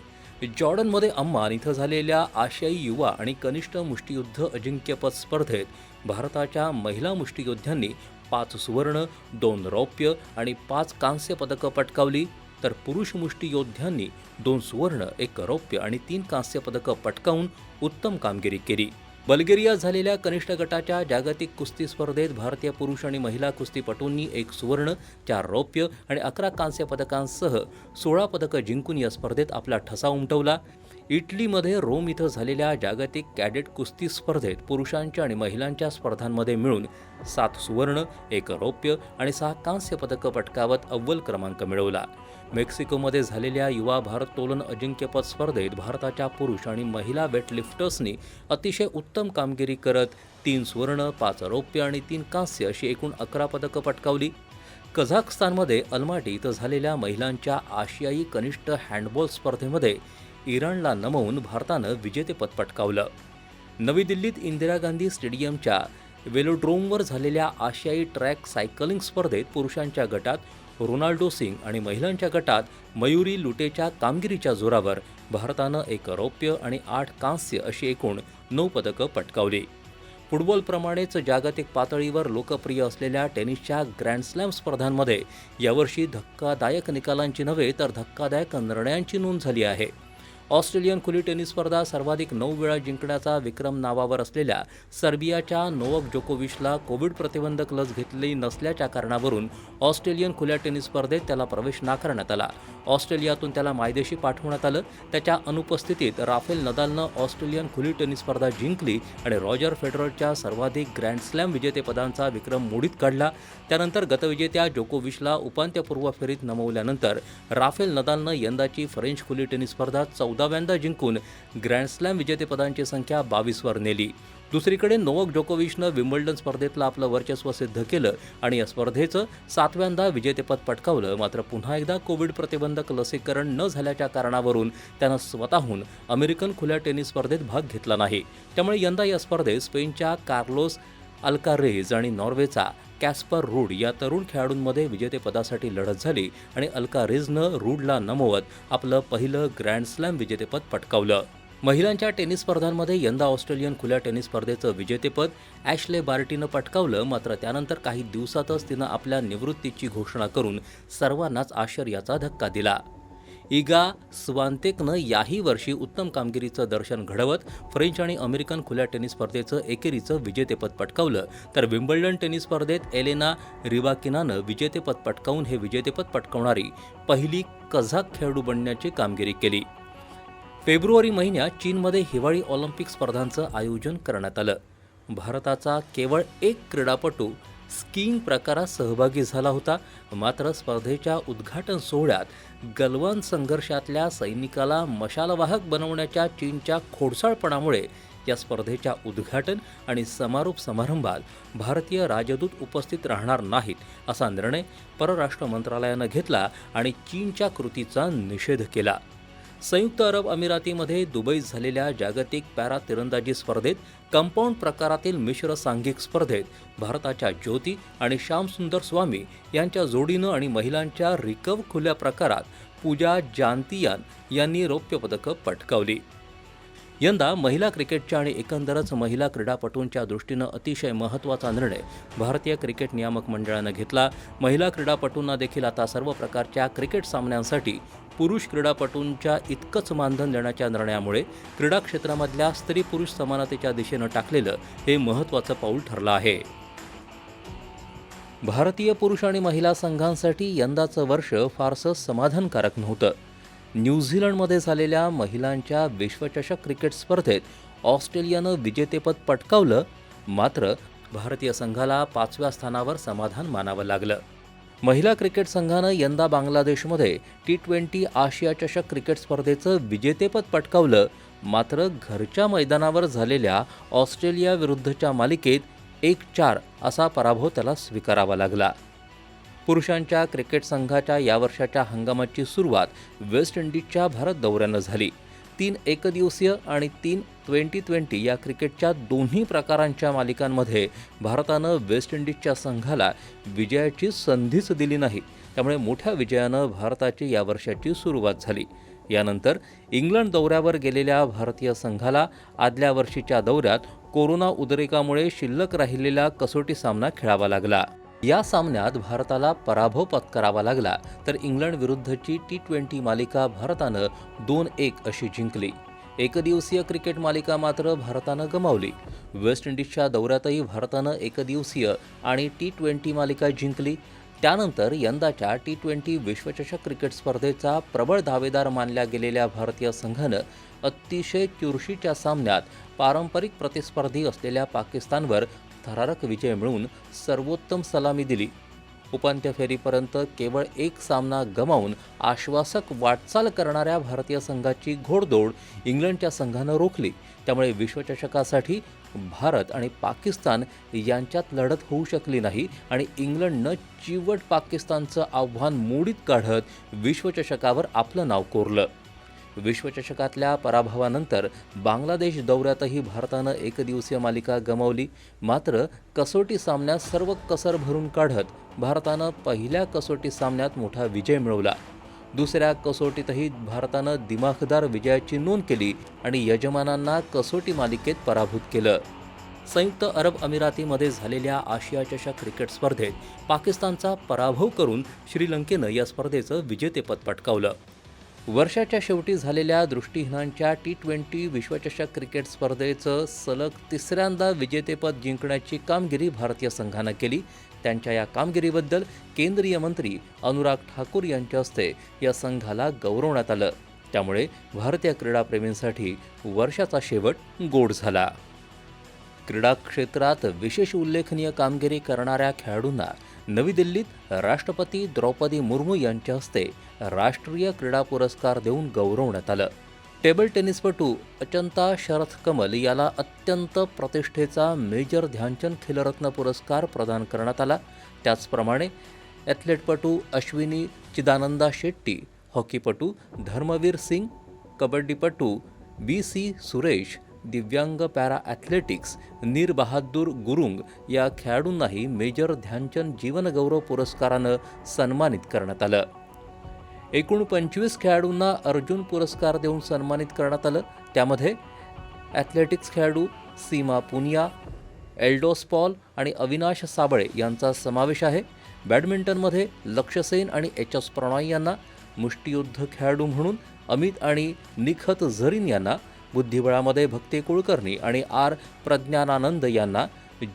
Speaker 3: जॉर्डनमध्ये अम्मान इथं झालेल्या आशियाई युवा आणि कनिष्ठ मुष्टियुद्ध अजिंक्यपद स्पर्धेत भारताच्या महिला मुष्टियोद्ध्यांनी 5 सुवर्ण, 2 रौप्य आणि 5 कांस्य पदकं पटकावली, तर पुरुष मुष्टियोद्ध्यांनी 2 सुवर्ण, 1 रौप्य आणि 3 कांस्य पदकं पटकावून उत्तम कामगिरी केली. बल्गेरियात झालेल्या कनिष्ठ गटाच्या जागतिक कुस्ती स्पर्धेत भारतीय पुरुष आणि महिला कुस्तीपटूंनी 1 सुवर्ण, 4 रौप्य आणि 11 कांस्य पदकांसह 16 पदकं जिंकून या स्पर्धेत आपला ठसा उमटवला. इटलीमध्ये रोम इथं झालेल्या जागतिक कॅडेट कुस्ती स्पर्धेत पुरुषांच्या आणि महिलांच्या स्पर्धांमध्ये मिळून 7 सुवर्ण, 1 रौप्य आणि 6 कांस्य पदकं पटकावत अव्वल क्रमांक मिळवला. मेक्सिकोमध्ये झालेल्या युवा भारोत्तोलन अजिंक्यपद स्पर्धेत भारताच्या पुरुष आणि महिला वेटलिफ्टर्सनी अतिशय उत्तम कामगिरी करत 3 सुवर्ण, 5 रौप्य आणि 3 कांस्य अशी एकूण 11 पदकं पटकावली. कझाकस्तानमध्ये अल्माटी इथं झालेल्या महिलांच्या आशियाई कनिष्ठ हँडबॉल स्पर्धेमध्ये इराणला नमवून भारतानं विजेतेपद पटकावलं. नवी दिल्लीत इंदिरा गांधी स्टेडियमच्या वेलोड्रोमवर झालेल्या आशियाई ट्रॅक सायकलिंग स्पर्धेत पुरुषांच्या गटात रोनाल्डो सिंग आणि महिलांच्या गटात मयुरी लुटेच्या कामगिरीच्या जोरावर भारतानं 1 रौप्य आणि 8 कांस्य अशी एकूण 9 पदकं पटकावली. फुटबॉलप्रमाणेच जागतिक पातळीवर लोकप्रिय असलेल्या टेनिसच्या ग्रँडस्लॅम स्पर्धांमध्ये यावर्षी धक्कादायक निकालांची नव्हे तर धक्कादायक निर्णयांची नोंद झाली आहे. ऑस्ट्रेलियन खुली टेनिस स्पर्धा सर्वाधिक 9 वेळा जिंकण्याचा विक्रम नावावर असलेल्या सर्बियाच्या नोवाक जोकोविचला कोविड प्रतिबंधक लस घेतली नसल्याच्या कारणावरून ऑस्ट्रेलियन खुल्या टेनिस स्पर्धेत त्याला प्रवेश नाकारण्यात आला. ऑस्ट्रेलियातून त्याला मायदेशी पाठवण्यात आलं. त्याच्या अनुपस्थितीत राफेल नदालनं ऑस्ट्रेलियन खुली टेनिस स्पर्धा जिंकली आणि रॉजर फेडररच्या सर्वाधिक ग्रँडस्लॅम विजेतेपदांचा विक्रम मोडीत काढला. त्यानंतर गतविजेत्या जोकोविचला उपांत्यपूर्व फेरीत नमवल्यानंतर राफेल नदालनं यंदाची फ्रेंच खुली टेनिस स्पर्धा 14व्यांदा जिंकून ग्रँडस्लॅम विजेतेपदांची संख्या 22वर नेली. दुसरीकडे नोवाक जोकोविचनं विम्बल्डन स्पर्धेतलं आपलं वर्चस्व सिद्ध केलं आणि या स्पर्धेचं 7व्यांदा विजेतेपद पटकावलं. मात्र पुन्हा एकदा कोविड प्रतिबंधक लसीकरण न झाल्याच्या कारणावरून त्यानं स्वतःहून अमेरिकन खुल्या टेनिस स्पर्धेत भाग घेतला नाही. त्यामुळे यंदा या स्पर्धेत स्पेनच्या कार्लोस अल्कारेझ आणि नॉर्वेचा कॅस्पर रूड या तरुण खेळाडूंमध्ये विजेतेपदासाठी लढत झाली आणि अल्कारेझनं रूडला नमवत आपलं पहिलं ग्रँडस्लॅम विजेतेपद पटकावलं. महिलांच्या टेनिस स्पर्धांमध्ये यंदा ऑस्ट्रेलियन खुल्या टेनिस स्पर्धेचं विजेतेपद ॲशले बार्टीनं पटकावलं. मात्र त्यानंतर काही दिवसातच तिनं आपल्या निवृत्तीची घोषणा करून सर्वांनाच आश्चर्याचा धक्का दिला. इगा स्वान्तेकनं याही वर्षी उत्तम कामगिरीचं दर्शन घडवत फ्रेंच आणि अमेरिकन खुल्या टेनिस स्पर्धेचं एकेरीचं विजेतेपद पटकावलं. तर विम्बल्डन टेनिस स्पर्धेत एलेना रिबाकिनानं विजेतेपद पटकावून हे विजेतेपद पटकावणारी पहिली कझाक खेळाडू बनण्याची कामगिरी केली. फेब्रुवारी महिन्यात चीनमध्ये हिवाळी ऑलिम्पिक स्पर्धांचं आयोजन करण्यात आलं. भारताचा केवळ 1 क्रीडापटू स्कीइंग प्रकारात सहभागी झाला होता. मात्र स्पर्धेच्या उद्घाटन सोहळ्यात गलवान संघर्षातल्या सैनिकाला मशालवाहक बनवण्याच्या चीनच्या खोडसाळपणामुळे या स्पर्धेच्या उद्घाटन आणि समारोप समारंभात भारतीय राजदूत उपस्थित राहणार नाहीत असा निर्णय परराष्ट्र मंत्रालयानं घेतला आणि चीनच्या कृतीचा निषेध केला. संयुक्त अरब अमिरातीमध्ये दुबईत झालेल्या जागतिक पॅरा तिरंदाजी स्पर्धेत कंपाऊंड प्रकारातील मिश्र सांघिक स्पर्धेत भारताच्या ज्योती आणि श्यामसुंदर स्वामी यांच्या जोडीनं आणि महिलांच्या रिकर्व्ह खुल्या प्रकारात पूजा जानतियान यांनी रौप्य पदकं पटकावली. यंदा महिला क्रिकेटच्या आणि एकंदरच महिला क्रीडापटूंच्या दृष्टीनं अतिशय महत्त्वाचा निर्णय भारतीय क्रिकेट नियामक मंडळानं घेतला. महिला क्रीडापटूंना देखील आता सर्व प्रकारच्या क्रिकेट सामन्यांसाठी पुरुष क्रीडापटूंच्या इतकंच मानधन देण्याच्या निर्णयामुळे क्रीडा क्षेत्रामधल्या स्त्री पुरुष समानतेच्या दिशेनं टाकलेलं हे महत्त्वाचं पाऊल ठरलं आहे. भारतीय पुरुष आणि महिला संघांसाठी यंदाचं वर्ष फारसं समाधानकारक नव्हतं. न्यूझीलंडमध्ये झालेल्या महिलांच्या विश्वचषक क्रिकेट स्पर्धेत ऑस्ट्रेलियानं विजेतेपद पटकावलं. मात्र भारतीय संघाला 5व्या स्थानावर समाधान मानावं लागलं. महिला क्रिकेट संघानं यंदा बांगलादेशमध्ये T20 आशिया चषक क्रिकेट स्पर्धेचं विजेतेपद पटकावलं. मात्र घरच्या मैदानावर झालेल्या ऑस्ट्रेलिया विरुद्धच्या मालिकेत 1-4 असा पराभव त्याला स्वीकारावा लागला. पुरुषांच्या क्रिकेट संघाच्या यावर्षाच्या हंगामाची सुरुवात वेस्ट इंडिजच्या भारत दौऱ्यानं झाली. 3 एकदिवसीय आणि 3 2020 या क्रिकेटच्या दोन्ही प्रकारांच्या मालिकांमध्ये भारतानं वेस्ट इंडिजच्या संघाला विजयाची संधीच दिली नाही. त्यामुळे मोठ्या विजयानं भारताची या वर्षाची सुरुवात झाली. यानंतर इंग्लंड दौऱ्यावर गेलेल्या भारतीय संघाला आदल्या वर्षीच्या दौऱ्यात कोरोना उद्रेकामुळे शिल्लक राहिलेला कसोटी सामना खेळावा लागला. या सामन्यात भारताला पराभव पत्करावा लागला, तर इंग्लंड विरुद्धची T20 मालिका भारतानं 2-1 अशी जिंकली. एकदिवसीय क्रिकेट मालिका मात्र भारतानं गमावली. वेस्ट इंडिजच्या दौऱ्यातही भारतानं एकदिवसीय आणि T20 मालिका जिंकली. त्यानंतर यंदाच्या T20 विश्वचषक क्रिकेट स्पर्धेचा प्रबळ दावेदार मानल्या गेलेल्या भारतीय संघानं अतिशय चुरशीच्या सामन्यात पारंपरिक प्रतिस्पर्धी असलेल्या पाकिस्तानवर थरारक विजय मिळवून सर्वोत्तम सलामी दिली. उपांत्य फेरीपर्यंत केवळ एक सामना गमावून आश्वासक वाटचाल करणाऱ्या भारतीय संघाची घोडदौड इंग्लंडच्या संघानं रोखली. त्यामुळे विश्वचषकासाठी भारत आणि पाकिस्तान यांच्यात लढत होऊ शकली नाही आणि इंग्लंडनं चिवट पाकिस्तानचं आव्हान मोडीत काढत विश्वचषकावर आपलं नाव कोरलं. विश्वचषकातल्या पराभवानंतर बांगलादेश दौऱ्यातही भारतानं एकदिवसीय मालिका गमावली. मात्र कसोटी सामन्यात सर्व कसर भरून काढत भारतानं पहिल्या कसोटी सामन्यात मोठा विजय मिळवला. दुसऱ्या कसोटीतही भारतानं दिमाखदार विजयाची नोंद केली आणि यजमानांना कसोटी मालिकेत पराभूत केलं. संयुक्त अरब अमिरातीमध्ये झालेल्या आशिया चषक क्रिकेट स्पर्धेत पाकिस्तानचा पराभव करून श्रीलंकेनं या स्पर्धेचं विजेतेपद पटकावलं. वर्षाच्या शेवटी झालेल्या दृष्टिहीनांच्या T20 विश्वचषक क्रिकेट स्पर्धेचं सलग तिसऱ्यांदा विजेतेपद जिंकण्याची कामगिरी भारतीय संघानं केली. त्यांच्या या कामगिरीबद्दल केंद्रीय मंत्री अनुराग ठाकूर यांच्या हस्ते या संघाला गौरवण्यात आलं. त्यामुळे भारतीय क्रीडाप्रेमींसाठी वर्षाचा शेवट गोड झाला. क्रीडा क्षेत्रात विशेष उल्लेखनीय कामगिरी करणाऱ्या खेळाडूंना नवी दिल्लीत राष्ट्रपती द्रौपदी मुर्मू यांच्या हस्ते राष्ट्रीय क्रीडा पुरस्कार देऊन गौरवण्यात आलं. टेबल टेनिसपटू अचंता शरथ कमल याला अत्यंत प्रतिष्ठेचा मेजर ध्यानचंद खेलरत्न पुरस्कार प्रदान करण्यात आला. त्याचप्रमाणे ॲथलेटपटू अश्विनी चिदानंदा शेट्टी, हॉकीपटू धर्मवीर सिंग, कबड्डीपटू BC सुरेश, दिव्यांग पॅरा ॲथलेटिक्स नीर बहादूर गुरुंग या खेळाडूंनाही मेजर ध्यानचंद जीवनगौरव पुरस्कारानं सन्मानित करण्यात आलं. एकूण 25 खेळाडूंना अर्जुन पुरस्कार देऊन सन्मानित करण्यात आलं. त्यामध्ये ॲथलेटिक्स खेळाडू सीमा पुनिया, एल्डोस पॉल आणि अविनाश साबळे यांचा समावेश आहे. बॅडमिंटनमध्ये लक्ष्य सेन आणि HS प्रणॉय यांना, मुष्टियुद्ध खेळाडू म्हणून अमित आणि निखत झरीन यांना, बुद्धिबळामध्ये भक्ती कुलकर्णी आणि R प्रज्ञानानंद यांना,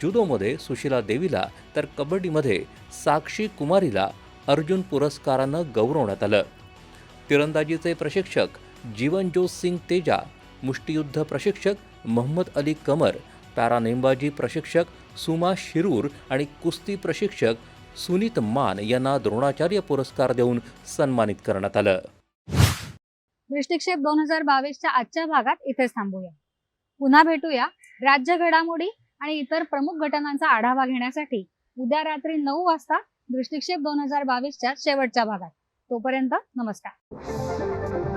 Speaker 3: जुडोमध्ये सुशीला देवीला तर कबड्डीमध्ये साक्षी कुमारीला अर्जुन पुरस्कारानं गौरवण्यात आलं. तिरंदाजीचे प्रशिक्षक जीवनजोत सिंग तेजा, मुष्टियुद्ध प्रशिक्षक मोहम्मद अली कमर, पॅरानेमबाजी प्रशिक्षक सुमा शिरूर आणि कुस्ती प्रशिक्षक सुनीत मान यांना द्रोणाचार्य पुरस्कार देऊन सन्मानित करण्यात आलं.
Speaker 1: दृष्टिक्षेप 2022च्या आजच्या भागात इथेच थांबूया. पुन्हा भेटूया राज्य घडामोडी आणि इतर प्रमुख घटनांचा आढावा घेण्यासाठी उद्या रात्री 9 वाजता दृष्टिक्षेप 2022च्या शेवटच्या भागात. तोपर्यंत नमस्कार.